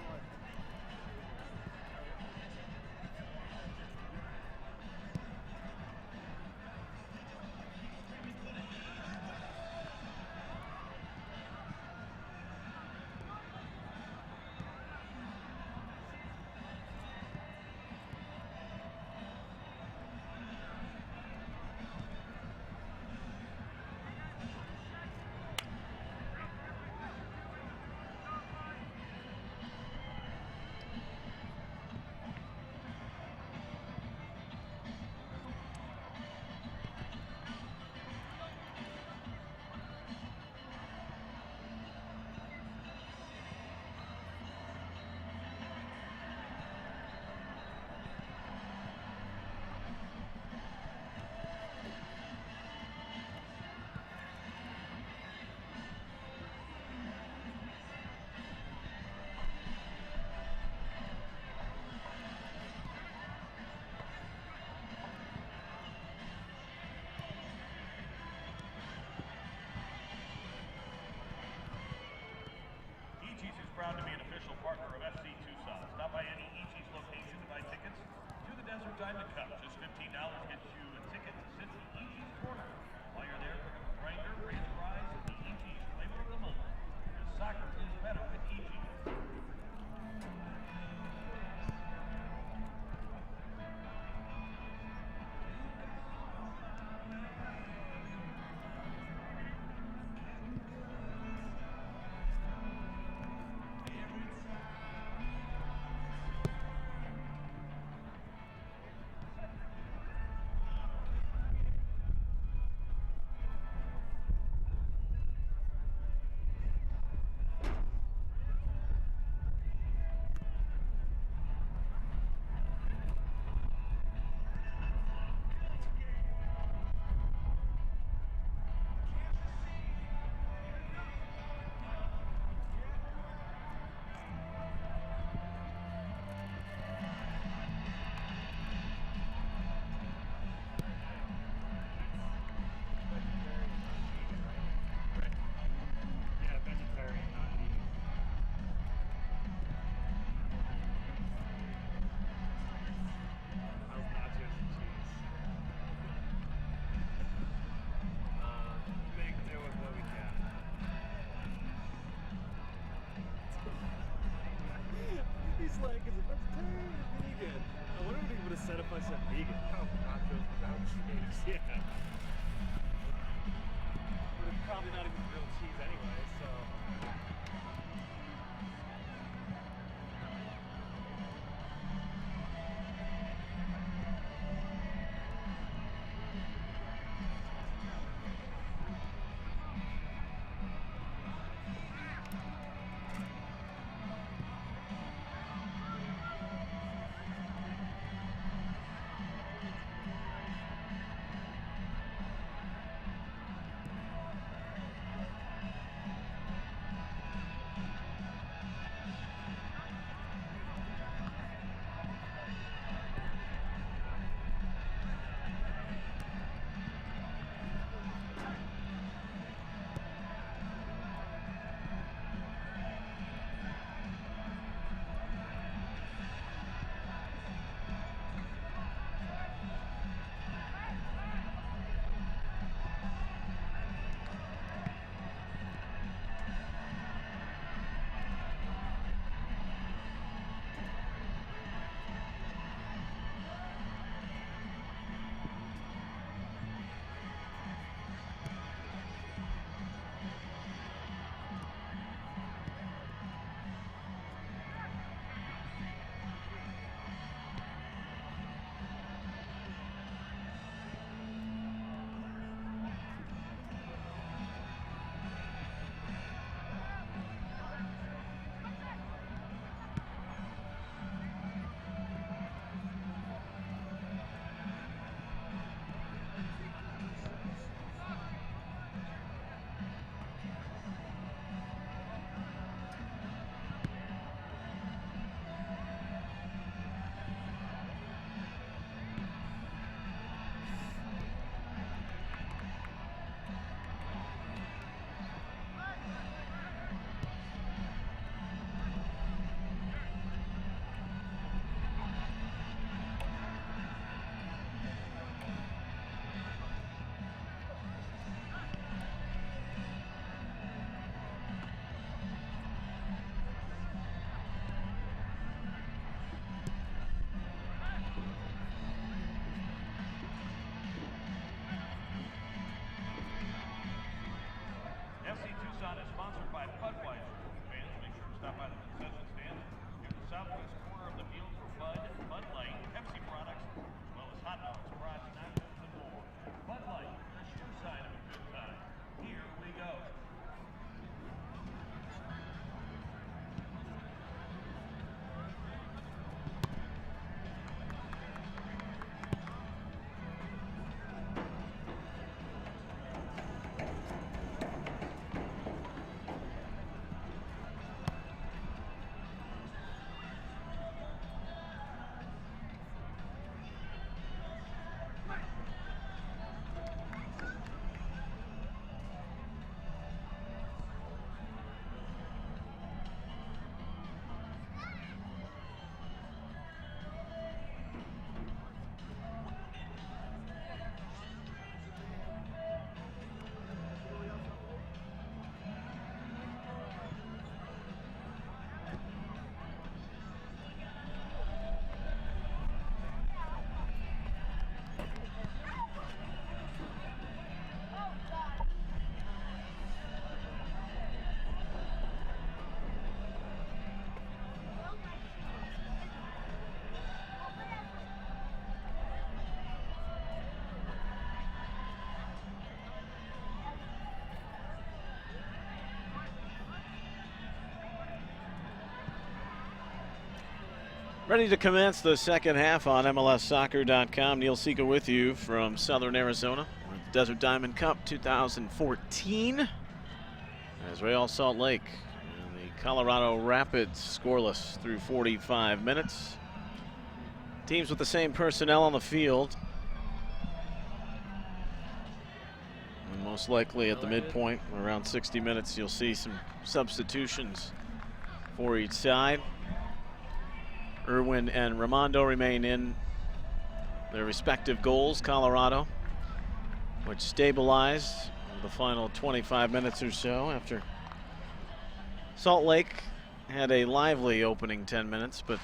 Eaches is proud to be an official partner of FC Tucson. Stop by any Eaches location to buy tickets to the Desert Diamond Cup. Just $15 gets you a ticket to sit in Eaches Corner. While you're there, pick up a grinder, raise a prize, and the Eaches Flavor of the Month. Because soccer is better with Eaches. Like, it's vegetarian or vegan? I wonder what he would have said if I said vegan. Oh, nachos without cheese. Yeah. But it's probably not even real cheese anyway, so. by Budweiser. Fans, make sure to stop by the concession stand near the southwest corner of the field for Bud, Bud Light, Pepsi products, as well as hot dogs, fries, nachos, and more. Bud Light, a sure sign of a good time. Here we go. Ready to commence the second half on MLSsoccer.com. Neil Sika with you from Southern Arizona. We're at the Desert Diamond Cup 2014 as Real Salt Lake and the Colorado Rapids scoreless through 45 minutes. Teams with the same personnel on the field. And most likely at the midpoint, around 60 minutes, you'll see some substitutions for each side. Irwin and Ramondo remain in their respective goals. Colorado, which stabilized the final 25 minutes or so after Salt Lake had a lively opening 10 minutes, but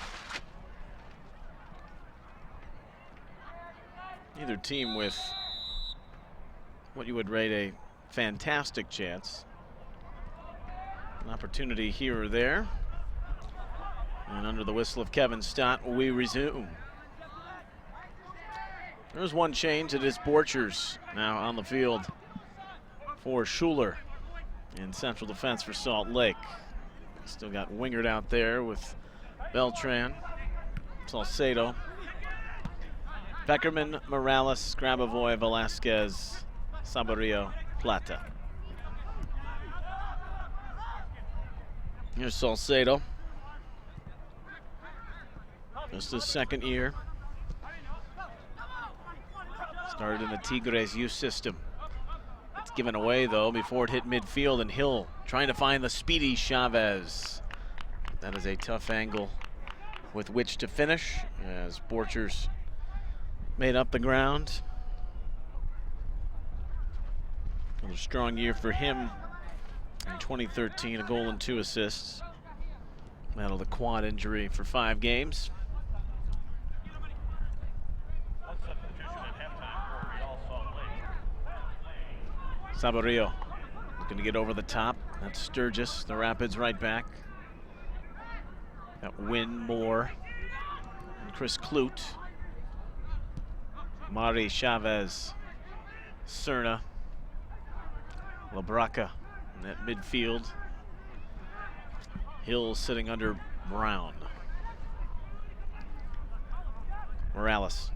neither team with what you would rate a fantastic chance. An opportunity here or there. And under the whistle of Kevin Stott, we resume. There's one change. It is Borchers now on the field for Schuler in central defense for Salt Lake. Still got Wingard out there with Beltran, Salcedo, Beckerman, Morales, Grabavoy, Velasquez, Sabarillo, Plata. Here's Salcedo. Just his second year. Started in the Tigres youth system. It's given away though before it hit midfield, and Hill trying to find the speedy Chavez. That is a tough angle with which to finish as Borchers made up the ground. Another strong year for him in 2013, a goal and 2 assists. Battled a quad injury for 5 games. Sabarillo looking to get over the top. That's Sturgis, the Rapids right back. Got Wynn, Moore, and Chris Clute. Mari, Chavez, Cerna, LaBraca in that midfield. Hill sitting under Brown. Morales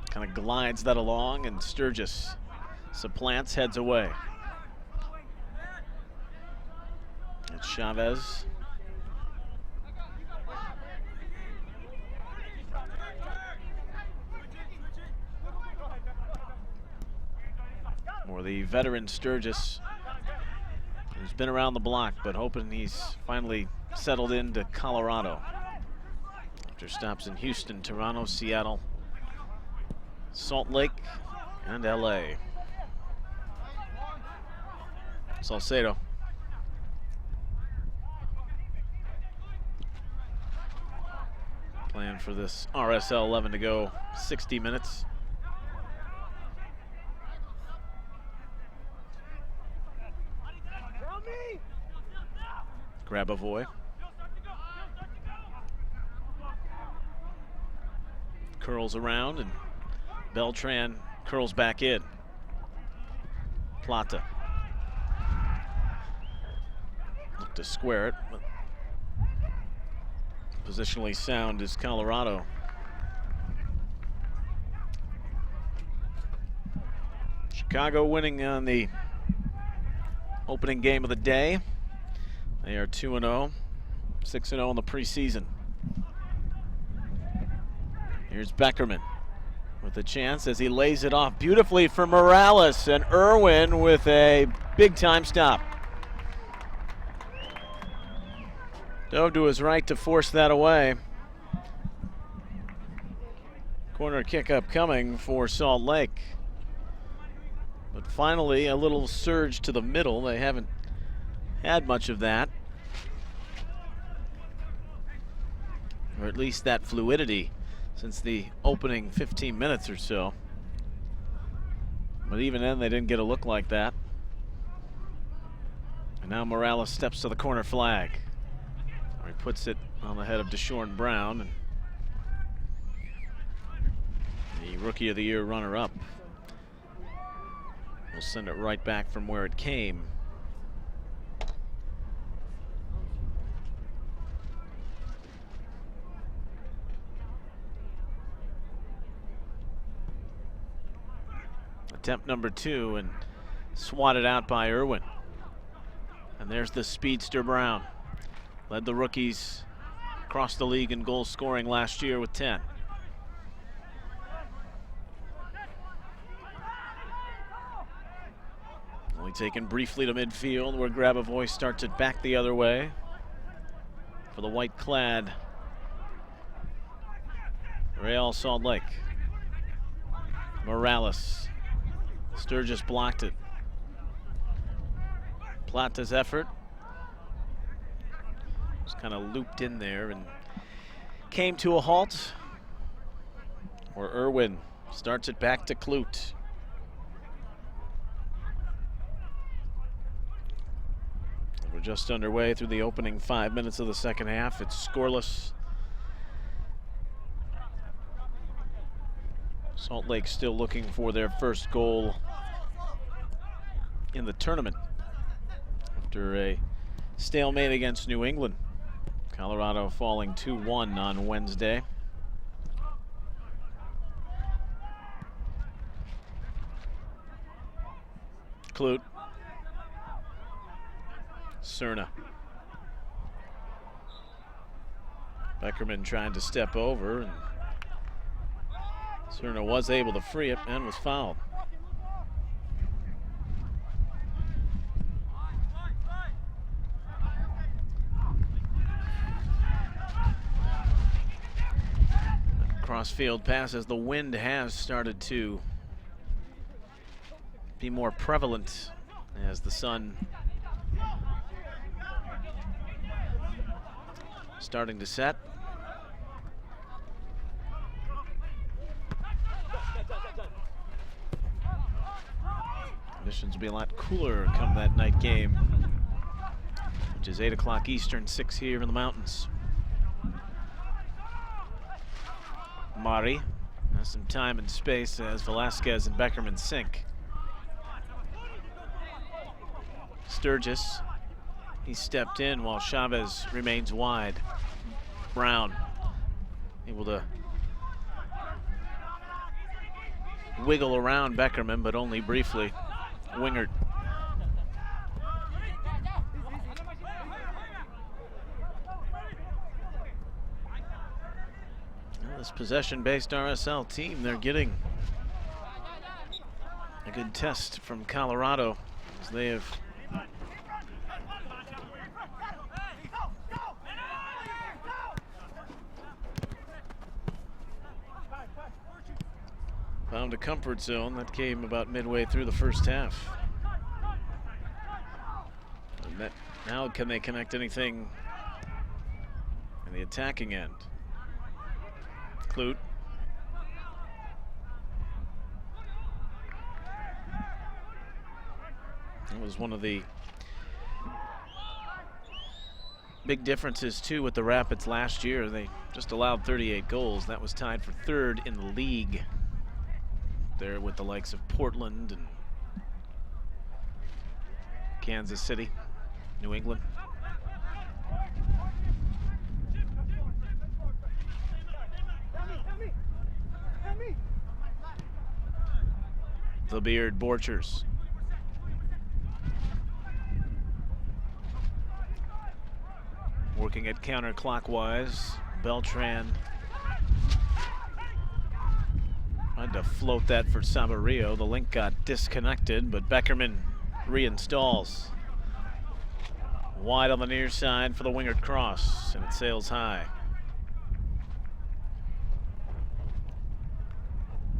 kind of glides that along, and Sturgis supplants, heads away. It's Chavez. Or the veteran Sturgis, who's been around the block, but hoping he's finally settled into Colorado. After stops in Houston, Toronto, Seattle, Salt Lake, and LA. Salcedo. Plan for this RSL 11 to go 60 minutes. Grabavoy. Curls around, and Beltran curls back in. Plata. Look to square it, but positionally sound is Colorado. Chicago winning on the opening game of the day. They are 2-0, 6-0 in the preseason. Here's Beckerman with a chance as he lays it off beautifully for Morales, and Irwin with a big time stop. Dove to his right to force that away. Corner kick up coming for Salt Lake. But finally, a little surge to the middle. They haven't had much of that, or at least that fluidity, since the opening 15 minutes or so. But even then, they didn't get a look like that. And now Morales steps to the corner flag. He puts it on the head of Deshaun Brown, and the Rookie of the Year runner-up will send it right back from where it came. Attempt number 2, and swatted out by Irwin. And there's the speedster Brown. Led the rookies across the league in goal scoring last year with 10. Only taken briefly to midfield, where Grabavoy starts it back the other way for the white-clad Real Salt Lake. Morales. Sturgis blocked it. Plata's effort was kind of looped in there and came to a halt, where Irwin starts it back to Kloot. We're just underway through the opening 5 minutes of the second half. It's scoreless. Salt Lake still looking for their first goal in the tournament after a stalemate against New England. Colorado falling 2-1 on Wednesday. Kloot. Cerna. Beckerman trying to step over, and Cerna was able to free it and was fouled. Cross-field pass as the wind has started to be more prevalent as the sun starting to set. Conditions will be a lot cooler come that night game, which is 8 o'clock Eastern, 6 here in the mountains. Mari has some time and space as Velasquez and Beckerman sink. Sturgis, he stepped in while Chavez remains wide. Brown able to wiggle around Beckerman, but only briefly. Wingert. Well, this possession-based RSL team, they're getting a good test from Colorado, as they have found a comfort zone that came about midway through the first half. And now can they connect anything in the attacking end? Kloot. That was one of the big differences too with the Rapids last year. They just allowed 38 goals. That was tied for 3rd in the league. There with the likes of Portland and Kansas City, New England. The Beard Borchers. Working it counterclockwise. Beltran tried to float that for Sabarillo. The link got disconnected, but Beckerman reinstalls. Wide on the near side for the winged cross, and it sails high.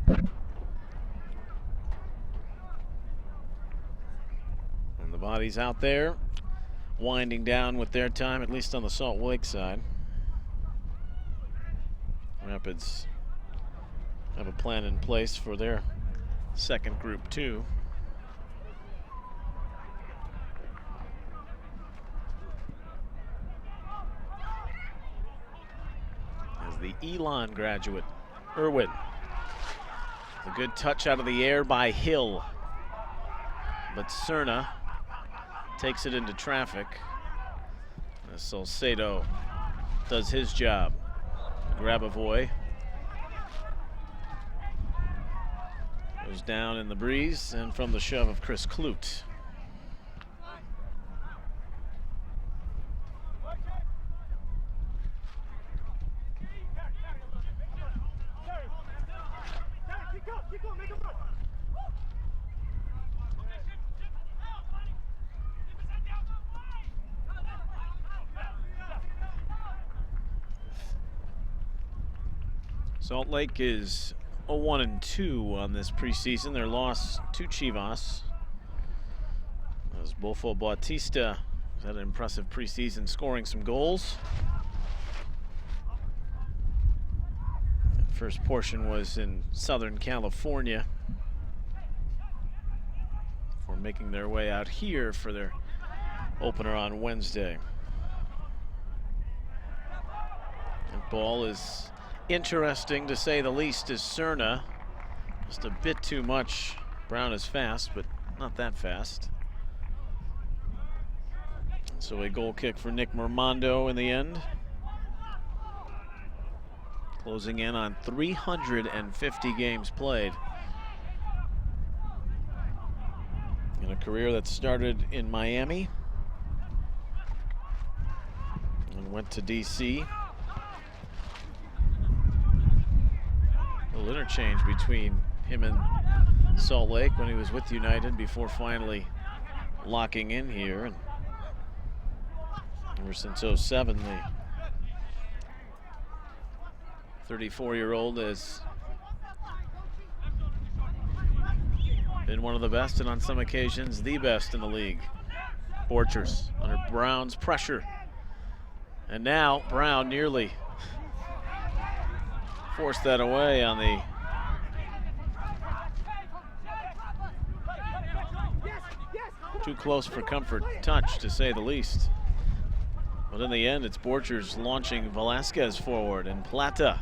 And the bodies out there, winding down with their time, at least on the Salt Lake side. Rapids have a plan in place for their second group too. As the Elon graduate, Irwin. A good touch out of the air by Hill. But Cerna takes it into traffic. Salcedo does his job. Grabavoy goes down in the breeze, and from the shove of Chris Kloot. Salt Lake is 0-2 on this preseason. Their loss to Chivas. As Bofo Bautista had an impressive preseason, scoring some goals. The first portion was in Southern California before making their way out here for their opener on Wednesday. That ball is interesting to say the least, is Cerna. Just a bit too much. Brown is fast, but not that fast. So a goal kick for Nick Mermondo in the end. Closing in on 350 games played. In a career that started in Miami and went to DC. Interchange between him and Salt Lake when he was with United before finally locking in here. And ever since 07, the 34-year-old has been one of the best, and on some occasions the best in the league. Borchers under Brown's pressure, and now Brown nearly forced that away on the too close for comfort touch, to say the least. But in the end, it's Borchers launching Velasquez forward, and Plata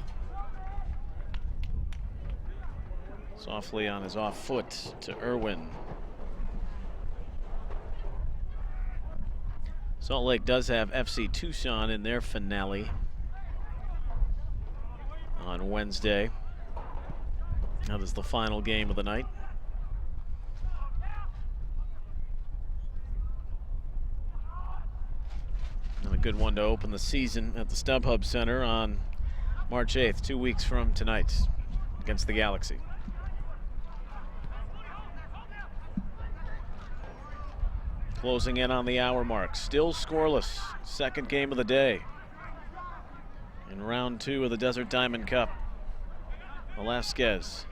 softly on his off foot to Irwin. Salt Lake does have FC Tucson in their finale on Wednesday. That is the final game of the night. And a good one to open the season at the StubHub Center on March 8th, 2 weeks from tonight, against the Galaxy. Closing in on the hour mark, still scoreless. Second game of the day in round 2 of the Desert Diamond Cup. Velasquez.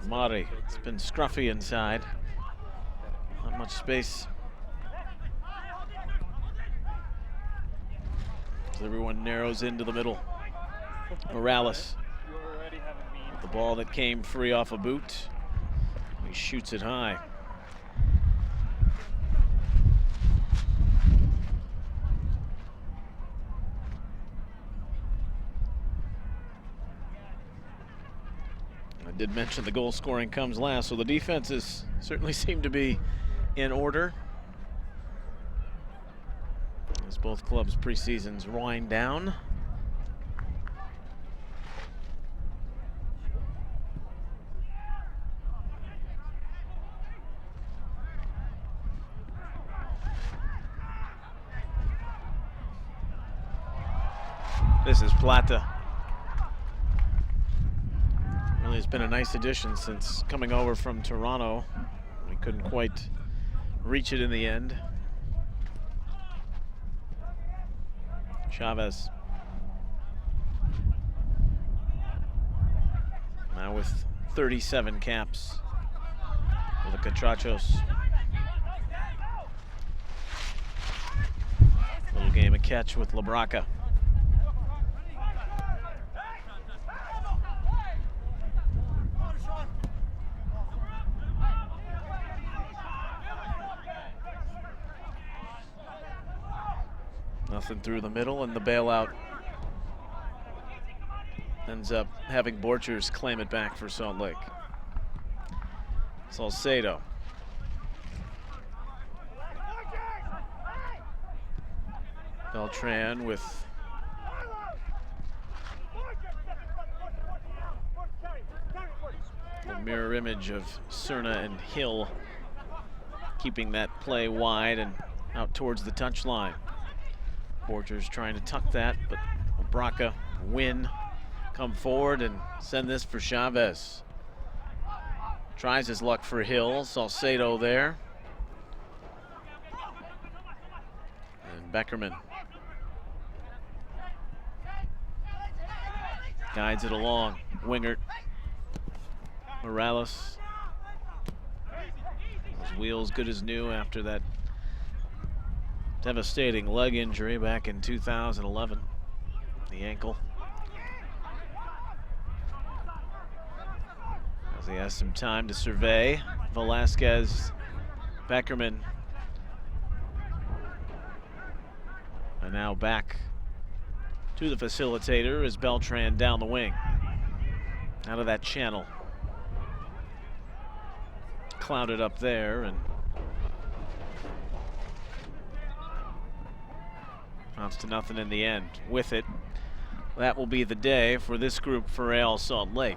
Mari, it's been scruffy inside. Not much space. As everyone narrows into the middle. Morales. The ball that came free off a boot. He shoots it high. did mention the goal scoring comes last, so the defenses certainly seem to be in order as both clubs' preseasons wind down. This is Plata. Really has been a nice addition since coming over from Toronto. We couldn't quite reach it in the end. Chavez. Now with 37 caps for the Catrachos. Little game of catch with LaBraca. Nothing through the middle, and the bailout ends up having Borchers claim it back for Salt Lake. Salcedo. Beltran with the mirror image of Cerna and Hill, keeping that play wide and out towards the touchline. Borchers trying to tuck that, but LaBraca win, come forward and send this for Chavez. Tries his luck for Hill, Salcedo there. And Beckerman guides it along. Wingert, Morales. His wheels good as new after that devastating leg injury back in 2011, the ankle. As he has some time to survey, Velasquez, Beckerman. And now back to the facilitator as Beltran down the wing. Out of that channel. Clouded up there, and amounts to nothing in the end. With it, that will be the day for this group for Real Salt Lake.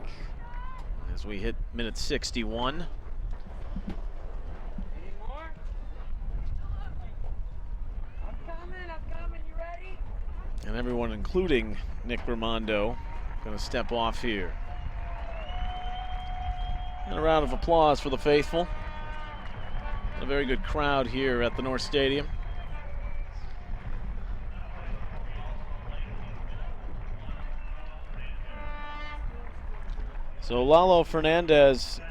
As we hit minute 61. I'm coming, you ready? And everyone, including Nick Raimondo, going to step off here. And a round of applause for the faithful. A very good crowd here at the North Stadium. So Lalo Fernandez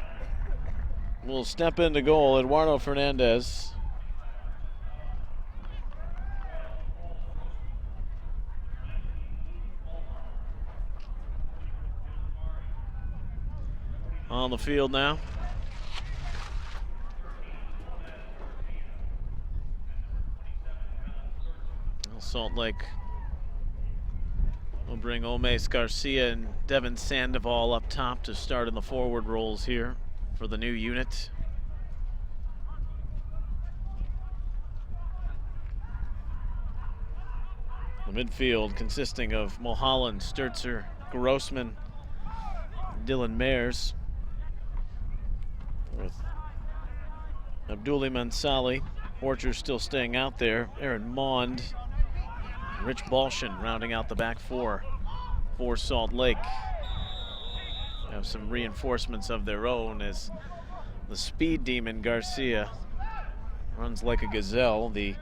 will step into goal. Eduardo Fernandez. On the field now. Salt Lake will bring Omes Garcia and Devin Sandoval up top to start in the forward roles here for the new unit. The midfield consisting of Mulholland, Sturzer, Grossman, Dylan Mayers, with Abduli Mansali, Borchers still staying out there, Aaron Mond, Rich Balshin rounding out the back four for Salt Lake. They have some reinforcements of their own as the speed demon Garcia runs like a gazelle. The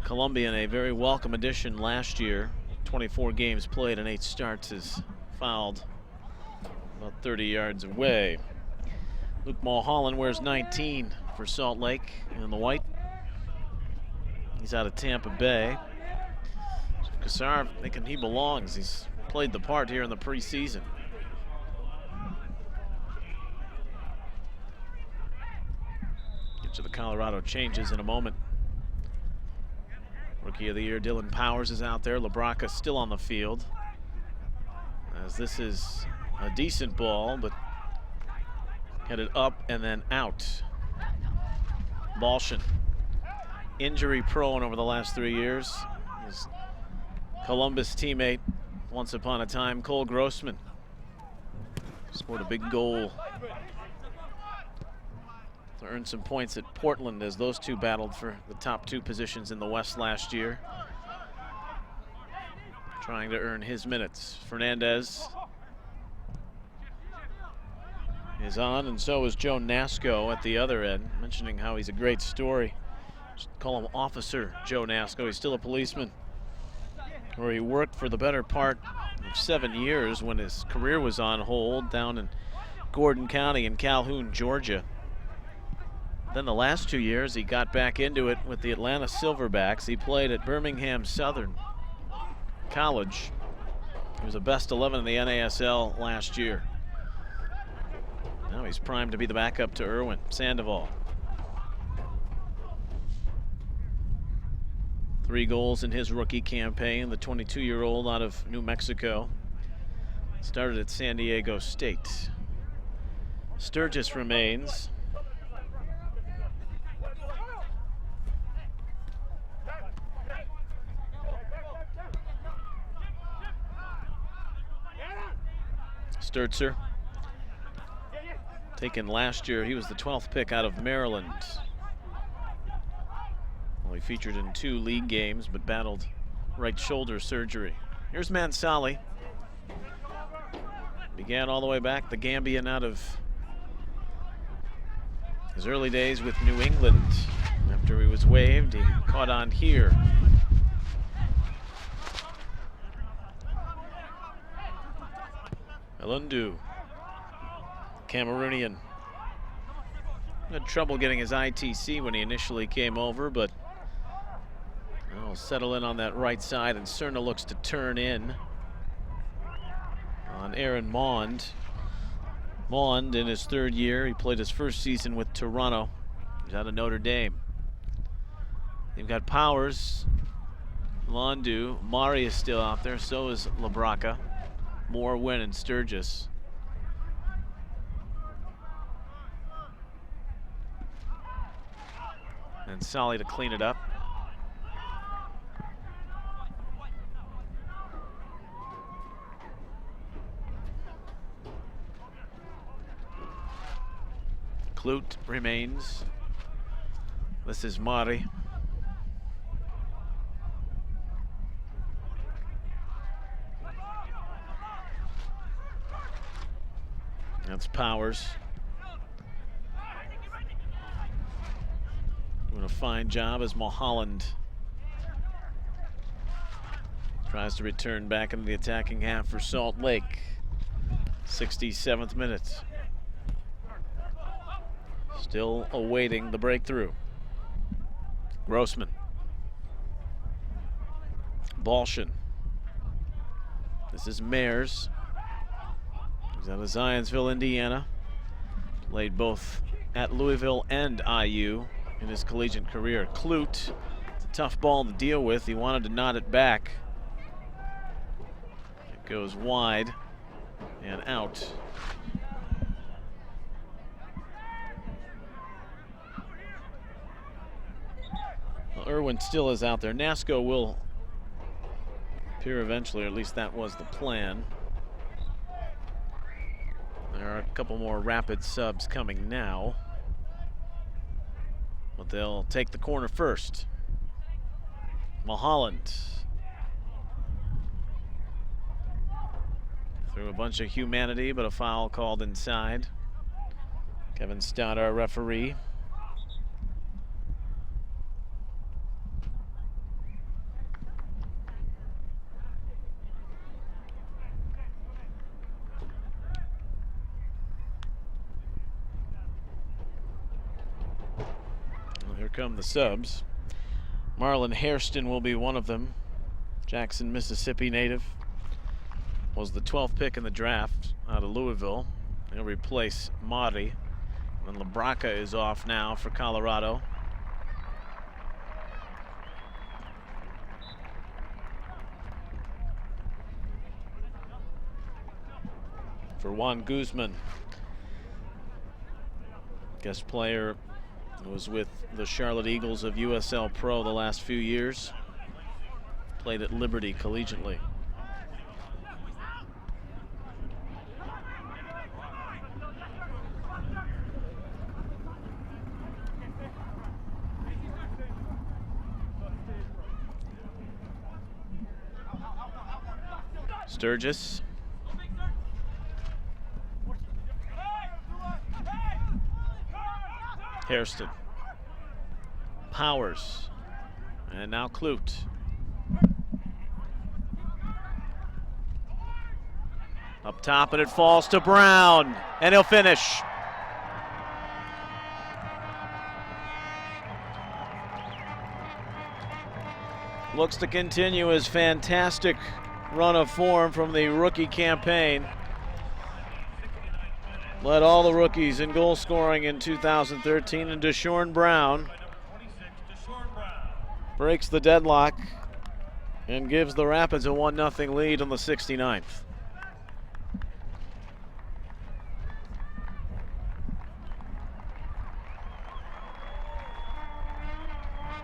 Colombian, a very welcome addition last year. 24 games played and 8 starts, is fouled about 30 yards away. Luke Mulholland wears 19 for Salt Lake in the white. He's out of Tampa Bay. Kassar thinking he belongs. He's played the part here in the preseason. Get to the Colorado changes in a moment. Rookie of the Year Dylan Powers is out there. LaBraca still on the field, as this is a decent ball, but headed up and then out. Balshin, injury prone over the last 3 years. His Columbus teammate, once upon a time, Cole Grossman, scored a big goal to earn some points at Portland as those two battled for the top 2 positions in the West last year. Trying to earn his minutes. Fernandez is on, and so is Joe Nasco at the other end, mentioning how he's a great story. Just call him Officer Joe Nasco. He's still a policeman, where he worked for the better part of 7 years when his career was on hold down in Gordon County in Calhoun, Georgia. Then the last 2 years he got back into it with the Atlanta Silverbacks. He played at Birmingham Southern College. He was a best 11 in the NASL last year. Now he's primed to be the backup to Erwin Sandoval. 3 goals in his rookie campaign. The 22-year-old out of New Mexico started at San Diego State. Sturgis remains. Sturzer, taken last year. He was the 12th pick out of Maryland. Well, he featured in 2 league games, but battled right shoulder surgery. Here's Mansali. Began all the way back, the Gambian out of his early days with New England. After he was waived, he caught on here. Elundu, Cameroonian. Had trouble getting his ITC when he initially came over, but will settle in on that right side, and Cerna looks to turn in on Aaron Mond. Mond in his 3rd year. He played his first season with Toronto. He's out of Notre Dame. They've got Powers, Londu, Mari is still out there, so is Labraca. Moore, Wynn, and Sturgis. And Solly to clean it up. Clute remains. This is Mari. That's Powers. Doing a fine job as Mulholland tries to return back into the attacking half for Salt Lake. 67th minute. Still awaiting the breakthrough. Grossman. Balshin. This is Mayers. He's out of Zionsville, Indiana. Played both at Louisville and IU in his collegiate career. Clute, it's a tough ball to deal with. He wanted to knot it back. It goes wide and out. Well, Irwin still is out there. Nasco will appear eventually, or at least that was the plan. There are a couple more rapid subs coming now, but they'll take the corner first. Mulholland through a bunch of humanity, but a foul called inside. Kevin Stout, our referee. Come the subs. Marlon Hairston will be one of them. Jackson, Mississippi native. Was the 12th pick in the draft out of Louisville. He'll replace Mari. And Labraca is off now for Colorado. for Juan Guzman. Guest player was with the Charlotte Eagles of USL Pro the last few years. Played at Liberty collegiately. Sturgis. Hairston. Powers. And now Kloot. Up top, and it falls to Brown. And he'll finish. Looks to continue his fantastic run of form from the rookie campaign. Led all the rookies in goal scoring in 2013, and Deshaun Brown breaks the deadlock and gives the Rapids a 1-0 lead on the 69th.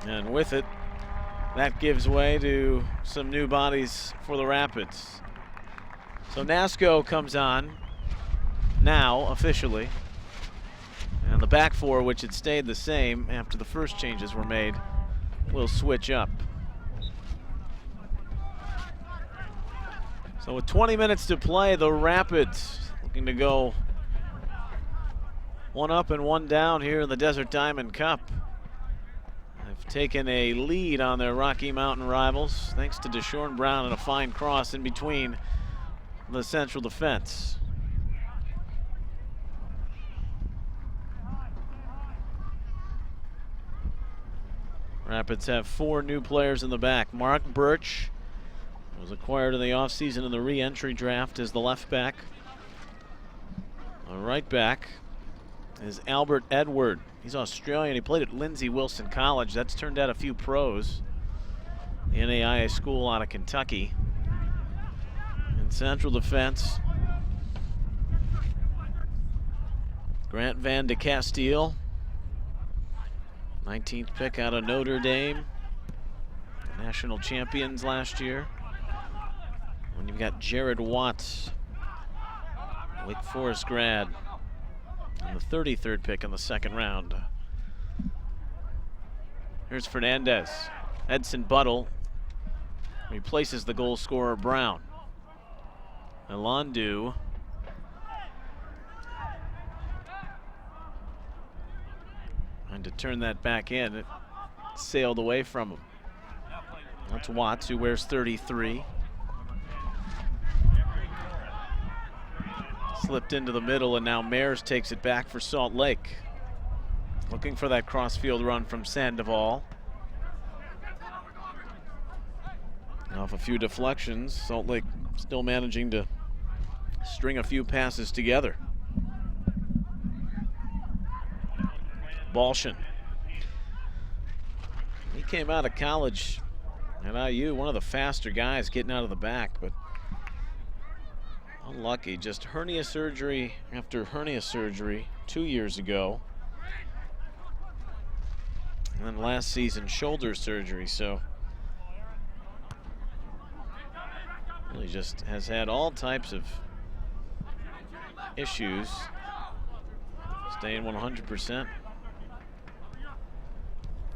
And with it, that gives way to some new bodies for the Rapids. So Nasco comes on now officially, and the back four, which had stayed the same after the first changes were made, will switch up. So with 20 minutes to play, the Rapids looking to go one up and one down here in the Desert Diamond Cup. They've taken a lead on their Rocky Mountain rivals thanks to Deshaun Brown and a fine cross in between the central defense. Rapids have 4 new players in the back. Mark Birch was acquired in the offseason in the re-entry draft as the left back. The right back is Albert Edward. He's Australian. He played at Lindsey Wilson College. That's turned out a few pros. The NAIA school out of Kentucky. In central defense, Grant Van de Castile, 19th pick out of Notre Dame. National champions last year. And you've got Jared Watts, Wake Forest grad, and the 33rd pick in the second round. Here's Fernandez. Edson Buttle replaces the goal scorer Brown. Elandu. And to turn that back in, it sailed away from him. That's Watts, who wears 33. Slipped into the middle, and now Mares takes it back for Salt Lake. Looking for that cross-field run from Sandoval. Off a few deflections, Salt Lake still managing to string a few passes together. Balshin. He came out of college at IU, one of the faster guys getting out of the back, but unlucky. Just hernia surgery after hernia surgery 2 years ago. And then last season, shoulder surgery. So really just has had all types of issues. Staying 100%.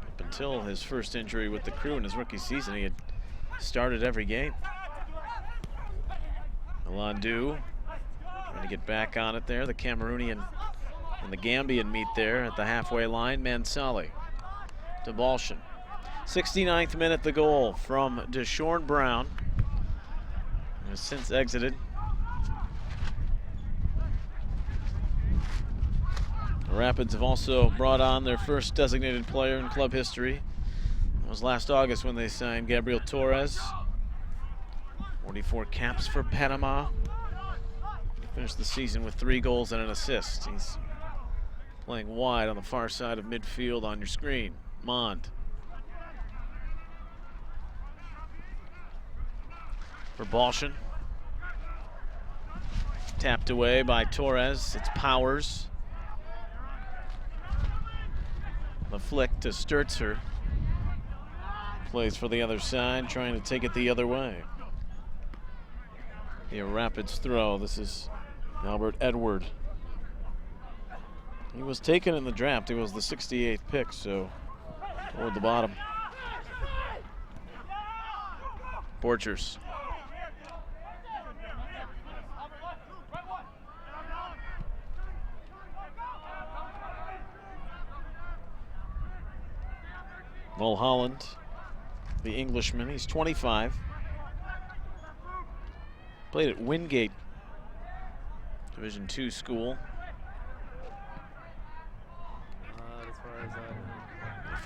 Up until his first injury with the Crew in his rookie season, he had started every game. Elandu trying to get back on it there. The Cameroonian and the Gambian meet there at the halfway line. Mansali to Balshin. 69th minute, the goal from Deshaun Brown, who has since exited. The Rapids have also brought on their first designated player in club history. That was last August when they signed Gabriel Torres. 44 caps for Panama. He finished the season with 3 goals and an assist. He's playing wide on the far side of midfield on your screen. Mond. For Balshin. Tapped away by Torres. It's Powers. The flick to Sturzer. Plays for the other side, trying to take it the other way. The Rapids throw. This is Albert Edward. He was taken in the draft. He was the 68th pick, so toward the bottom. Borchers. Mulholland, the Englishman, he's 25. Played at Wingate Division II school. As far as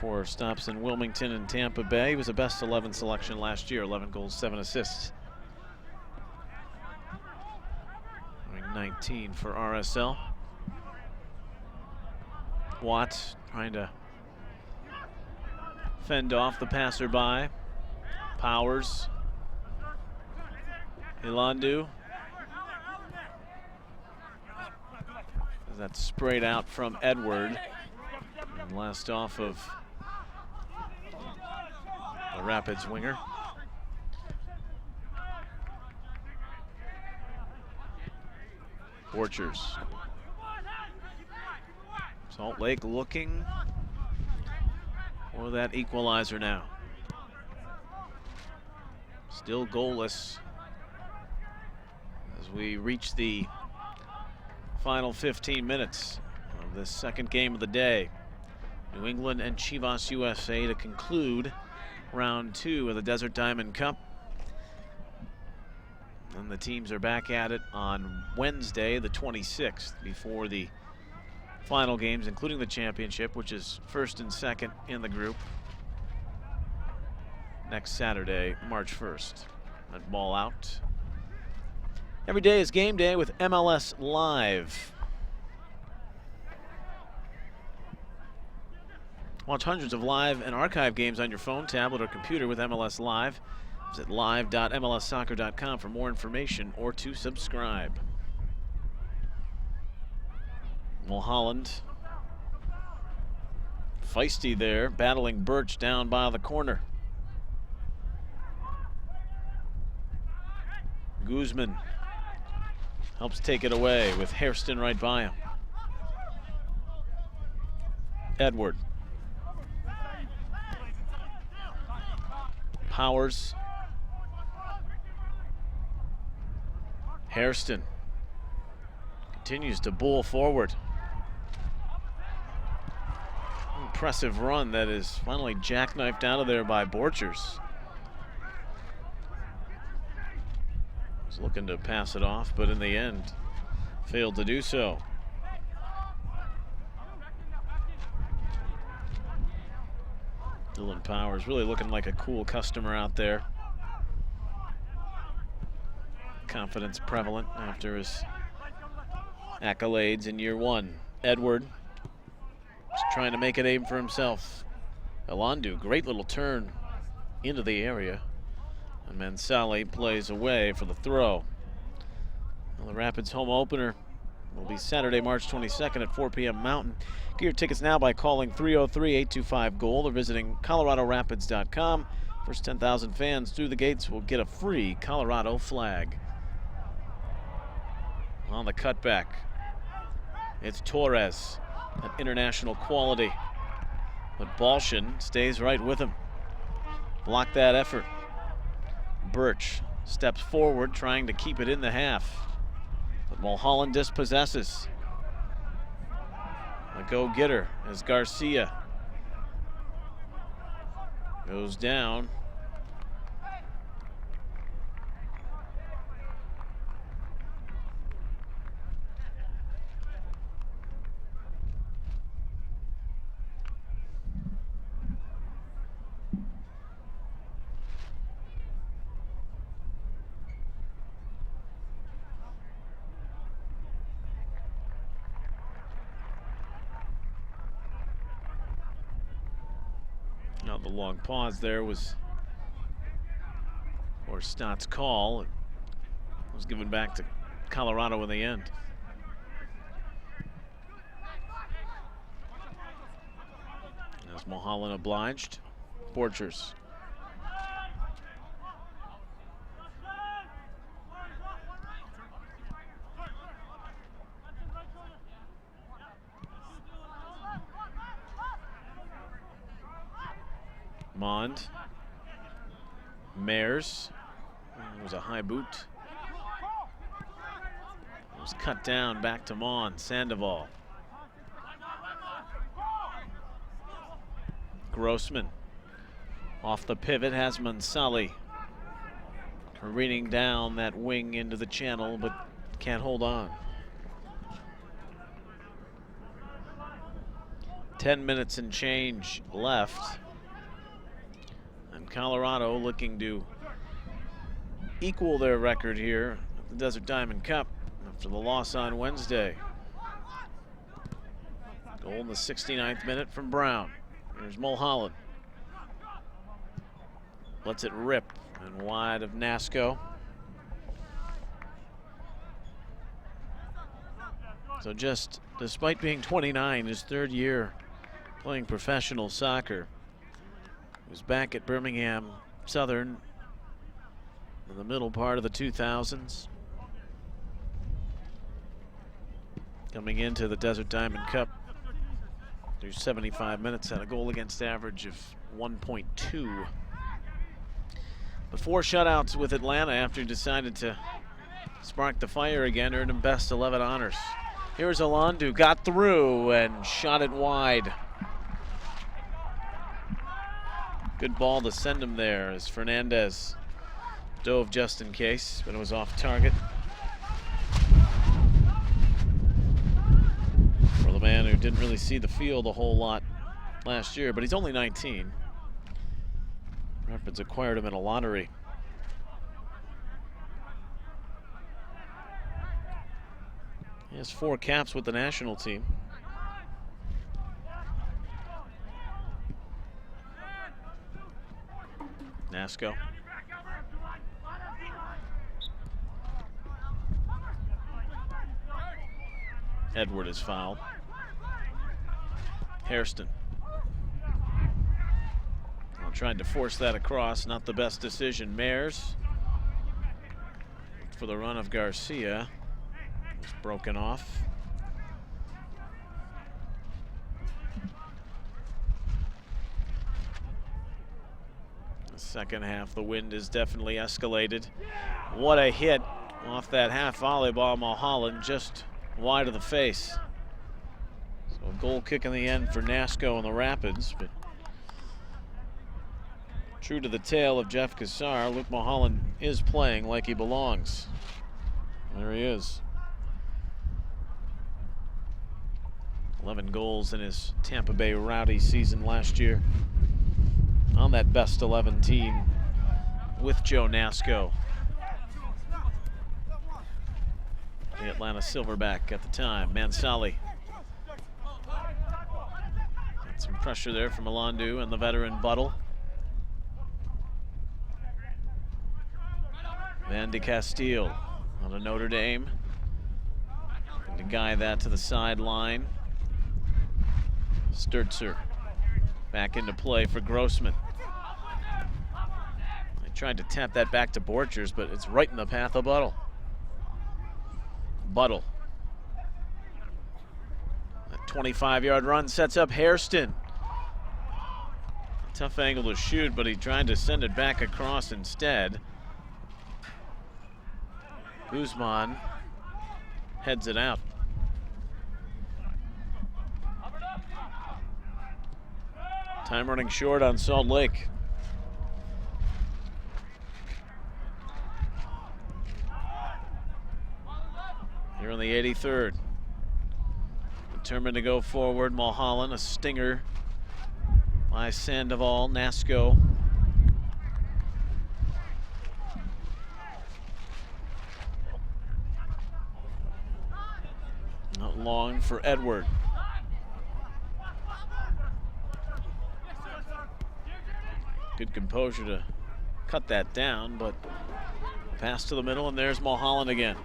Before stops in Wilmington and Tampa Bay. He was a best 11 selection last year, 11 goals, 7 assists. 19 for RSL. Watts trying to fend off the passerby. Powers. Ilandu. That's sprayed out from Edward. And last off of the Rapids winger. Borchers. Salt Lake looking for that equalizer now. Still goalless as we reach the final 15 minutes of this second game of the day. New England and Chivas USA to conclude round 2 of the Desert Diamond Cup. And the teams are back at it on Wednesday, the 26th, before the final games, including the championship, which is first and second in the group, next Saturday, March 1st. That ball out. Every day is game day with MLS Live. Watch hundreds of live and archive games on your phone, tablet, or computer with MLS Live. Visit live.mlssoccer.com for more information or to subscribe. Mulholland. Feisty there, battling Birch down by the corner. Guzman helps take it away with Hairston right by him. Edward. Powers. Hairston continues to bull forward. Impressive run that is finally jackknifed out of there by Borchers. Was looking to pass it off, but in the end failed to do so. Dylan Powers really looking like a cool customer out there. Confidence prevalent after his accolades in year 1. Edward just trying to make a name for himself. Ilandu, great little turn into the area. And Mansali plays away for the throw. Well, the Rapids home opener will be Saturday, March 22nd at 4 p.m. Mountain. Get your tickets now by calling 303-825-GOAL or visiting coloradorapids.com. First 10,000 fans through the gates will get a free Colorado flag. On the cutback, it's Torres, an international quality. But Balshin stays right with him. Block that effort. Birch steps forward, trying to keep it in the half. But Mulholland dispossesses. A go-getter as Garcia goes down. Now the long pause there was for Stott's call. It was given back to Colorado in the end. As Mulholland obliged. Borchers. Mond. Mayers. It was a high boot. It was cut down back to Mond. Sandoval. Grossman. Off the pivot has Mansali. Careening down that wing into the channel, but can't hold on. 10 minutes and change left. And Colorado looking to equal their record here at the Desert Diamond Cup after the loss on Wednesday. Goal in the 69th minute from Brown. Here's Mulholland. Lets it rip and wide of Nasco. So just, despite being 29, his third year playing professional soccer, he was back at Birmingham Southern in the middle part of the 2000s. Coming into the Desert Diamond Cup through 75 minutes, had a goal against average of 1.2. But 4 shutouts with Atlanta after he decided to spark the fire again, earned him best 11 honors. Here's Alandu, got through and shot it wide. Good ball to send him there as Fernandez dove just in case, but it was off target. For the man who didn't really see the field a whole lot last year, but he's only 19. Rapids acquired him in a lottery. He has 4 caps with the national team. Nasco. Edward is fouled. Hairston. Tried to force that across, not the best decision. Mayers for the run of Garcia. It's broken off. The second half, the wind is definitely escalated. What a hit off that half volleyball. Mulholland just wide of the face. So a goal kick in the end for Nasco and the Rapids, but true to the tale of Jeff Cassar, Luke Mulholland is playing like he belongs. There he is. 11 goals in his Tampa Bay Rowdy season last year. On that best 11 team with Joe Nasco. The Atlanta Silverback at the time. Mansali. Got some pressure there from Alandu and the veteran Buttle. Van de Castile on a Notre Dame. And to guide that to the sideline. Sturtzer back into play for Grossman. They tried to tap that back to Borchers, but it's right in the path of Buttle. Buttle. That 25-yard run sets up Hairston. Tough angle to shoot, but he tried to send it back across instead. Guzman heads it out. Time running short on Salt Lake. Here on the 83rd. Determined to go forward, Mulholland, a stinger by Sandoval. Nasco. Not long for Edward. Good composure to cut that down, but pass to the middle, and there's Mulholland again.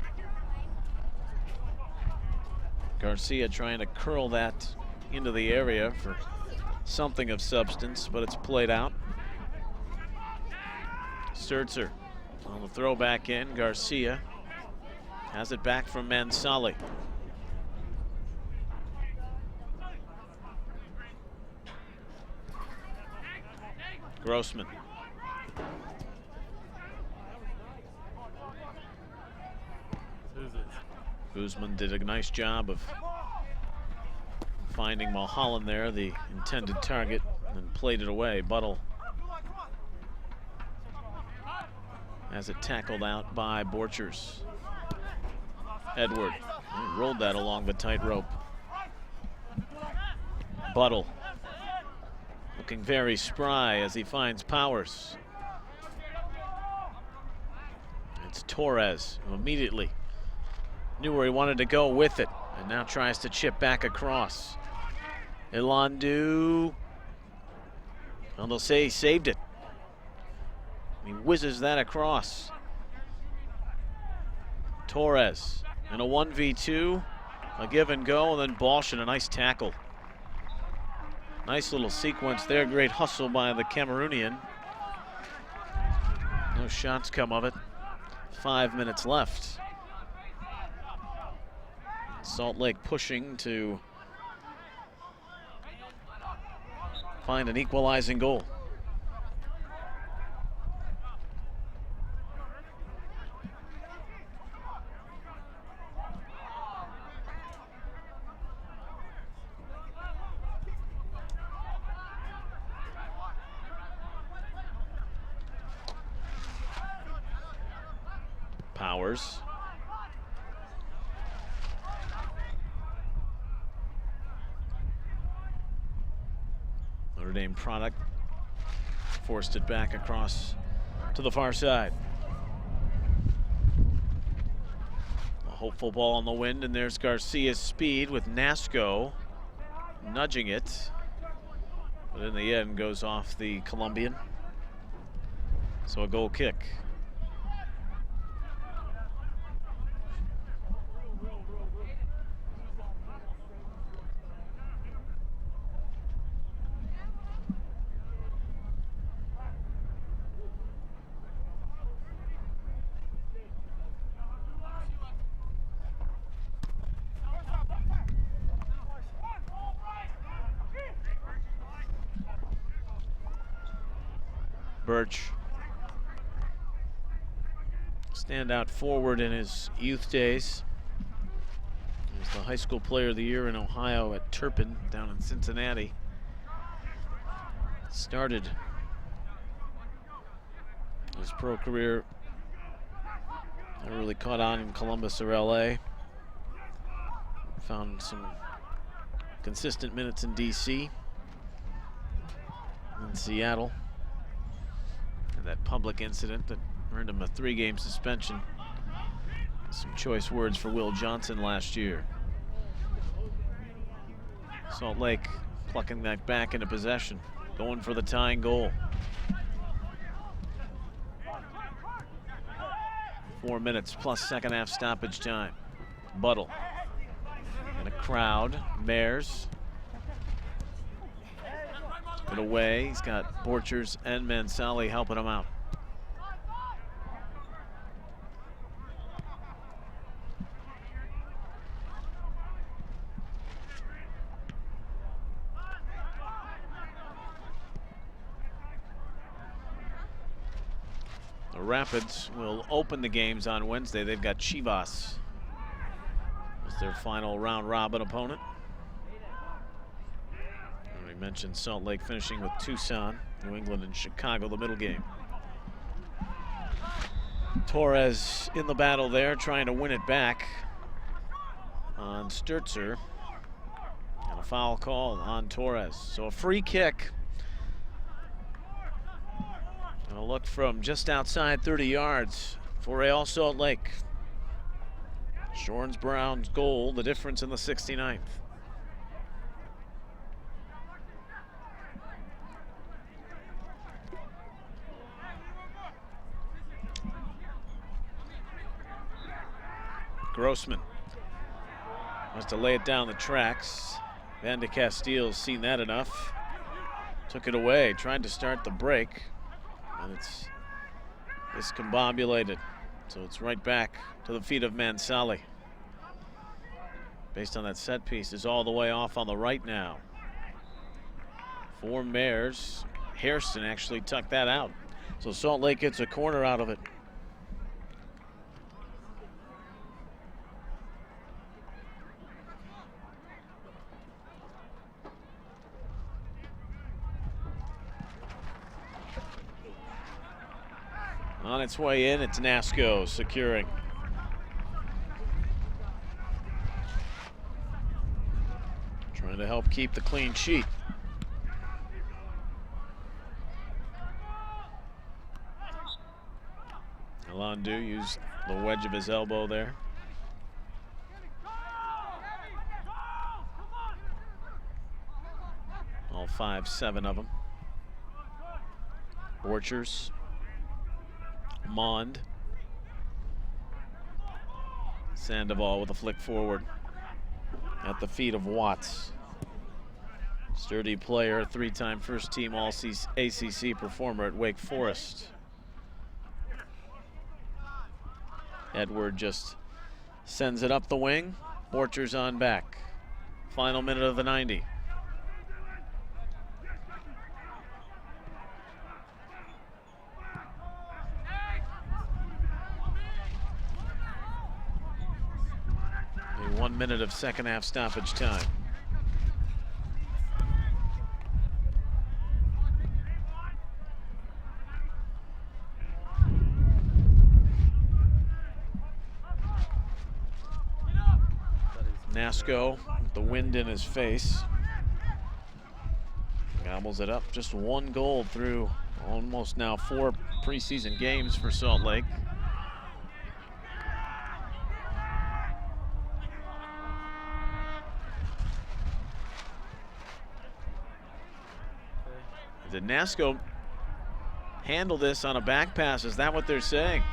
Garcia trying to curl that into the area for something of substance, but it's played out. Sturzer on the throw back in. Garcia has it back from Mansali. Grossman. Guzman did a nice job of finding Mulholland there, the intended target, and played it away. Buttle has it tackled out by Borchers. Edward, he rolled that along the tightrope. Buttle looking very spry as he finds Powers. It's Torres who immediately knew where he wanted to go with it and now tries to chip back across. Ilandu, well, they'll say he saved it. He whizzes that across. Torres in a 1v2, a give and go, and then Balsh in a nice tackle. Nice little sequence there, great hustle by the Cameroonian. No shots come of it. 5 minutes left. Salt Lake pushing to find an equalizing goal. Powers. Notre Dame product forced it back across to the far side. A hopeful ball on the wind, and there's Garcia's speed with Nasco nudging it, but in the end goes off the Colombian. So a goal kick. Birch, standout forward in his youth days. He was the high school player of the year in Ohio at Turpin down in Cincinnati. Started his pro career, never really caught on in Columbus or LA. Found some consistent minutes in DC and Seattle. That public incident that earned him a 3-game suspension. Some choice words for Will Johnson last year. Salt Lake plucking that back into possession, going for the tying goal. 4 minutes plus second half stoppage time. Buttle and a crowd. Mares. Put away. He's got Borchers and Mansali helping him out. The Rapids will open the games on Wednesday. They've got Chivas as their final round robin opponent. Mentioned Salt Lake finishing with Tucson, New England, and Chicago, the middle game. Torres in the battle there, trying to win it back on Sturzer. And a foul call on Torres. So a free kick. And a look from just outside 30 yards for Real Salt Lake. Shorns Brown's goal, the difference in the 69th. Grossman Tries to lay it down the tracks. Van de Castile's seen that enough. Took it away, tried to start the break, and it's discombobulated. So it's right back to the feet of Mansali. Based on that set piece, is all the way off on the right now. For Mares, Hairston actually tucked that out. So Salt Lake gets a corner out of it. On its way in, it's Nasco securing. Trying to help keep the clean sheet. Alandu used the wedge of his elbow there. All 5-7 of them. Borchers. Mond. Sandoval with a flick forward at the feet of Watts. Sturdy player, 3-time first team All ACC performer at Wake Forest. Edward just sends it up the wing. Borchers on back. Final minute of the 90. A 1 minute of second half stoppage time. Nasco with the wind in his face. Gobbles it up. Just 1 goal through almost now 4 preseason games for Salt Lake. Did Nasco handle this on a back pass? Is that what they're saying?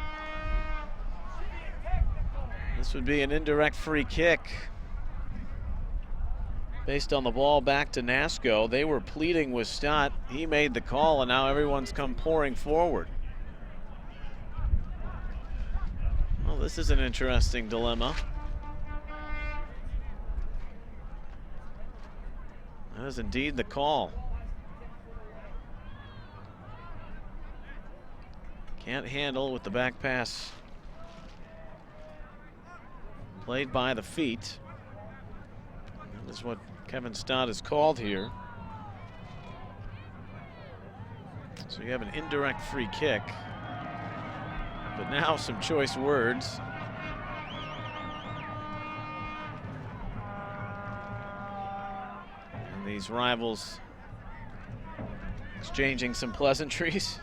This would be an indirect free kick. Based on the ball back to Nasco. They were pleading with Stott. He made the call, and now everyone's come pouring forward. Well, this is an interesting dilemma. That is indeed the call. Can't handle with the back pass played by the feet. That is what Kevin Stott is called here. So you have an indirect free kick, but now some choice words. And these rivals exchanging some pleasantries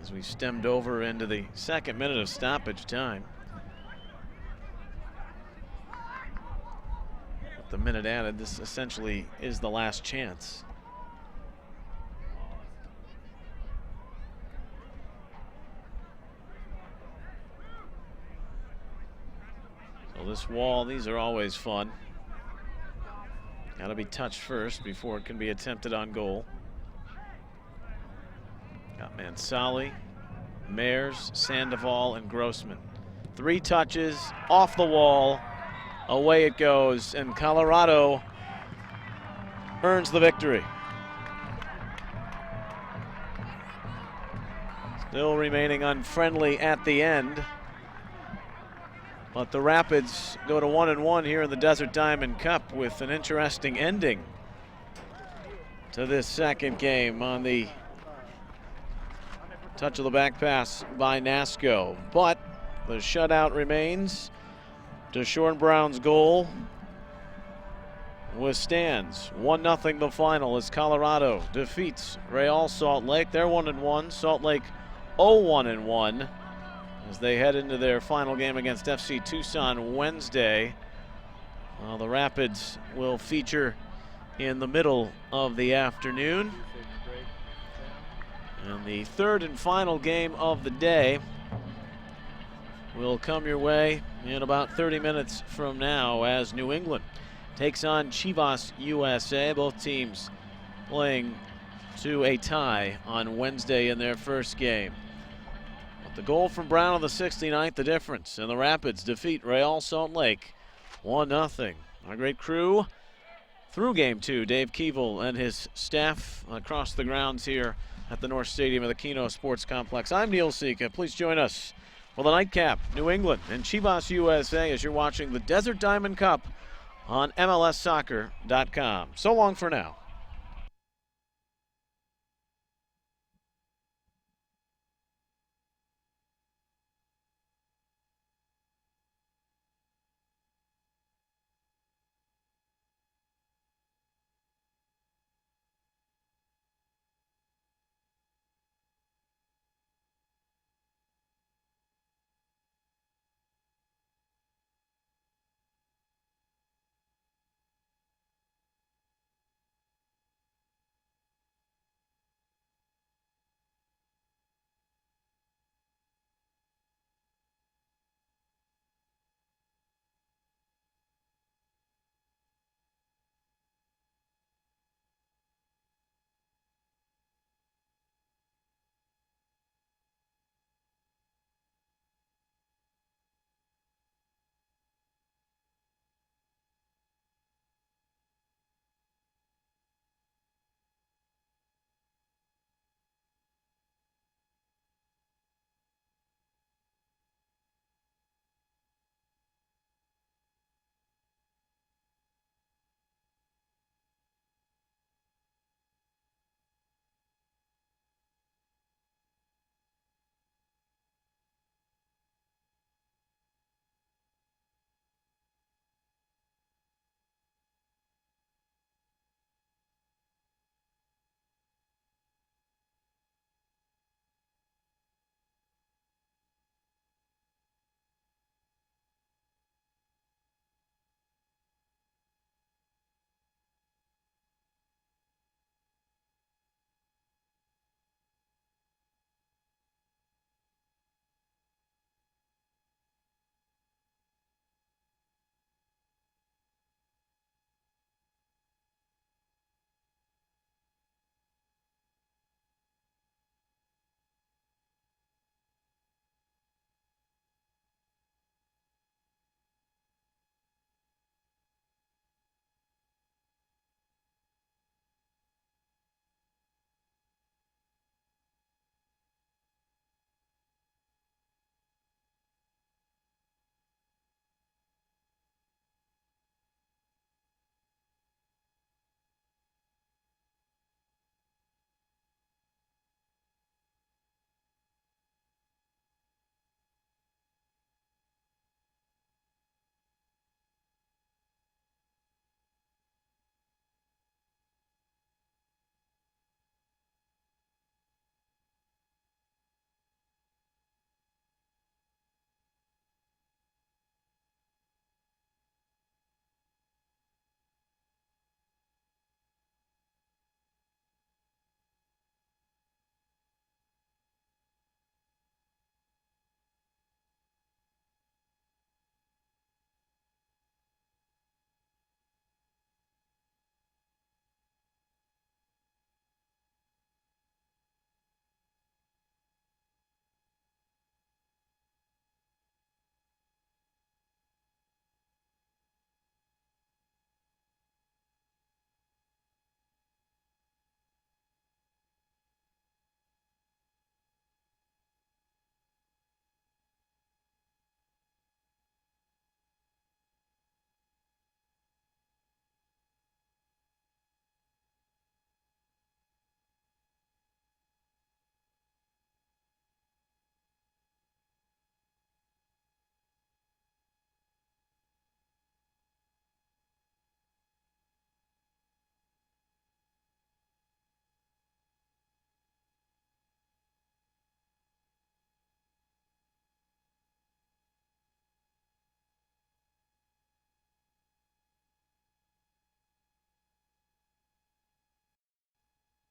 as we stemmed over into the 2nd minute of stoppage time. The minute added, this essentially is the last chance. So this wall, these are always fun. Got to be touched first before it can be attempted on goal. Got Mansali, Mares, Sandoval, and Grossman. 3 touches off the wall. Away it goes, and Colorado earns the victory. Still remaining unfriendly at the end, but the Rapids go to 1-1 here in the Desert Diamond Cup with an interesting ending to this 2nd game on the touch of the back pass by Nasco. But the shutout remains. Deshaun Brown's goal withstands. 1-0 the final as Colorado defeats Real Salt Lake. They're 1-1. Salt Lake 0-1 as they head into their final game against FC Tucson Wednesday. The Rapids will feature in the middle of the afternoon. And the 3rd and final game of the day will come your way in about 30 minutes from now as New England takes on Chivas USA. Both teams playing to a tie on Wednesday in their first game. But the goal from Brown on the 69th, the difference, and the Rapids defeat Real Salt Lake 1-0. Our great crew through Game 2, Dave Keevil and his staff across the grounds here at the North Stadium of the Kino Sports Complex. I'm Neil Sika. Please join us for the nightcap, New England and Chivas USA, as you're watching the Desert Diamond Cup on MLSsoccer.com. So long for now.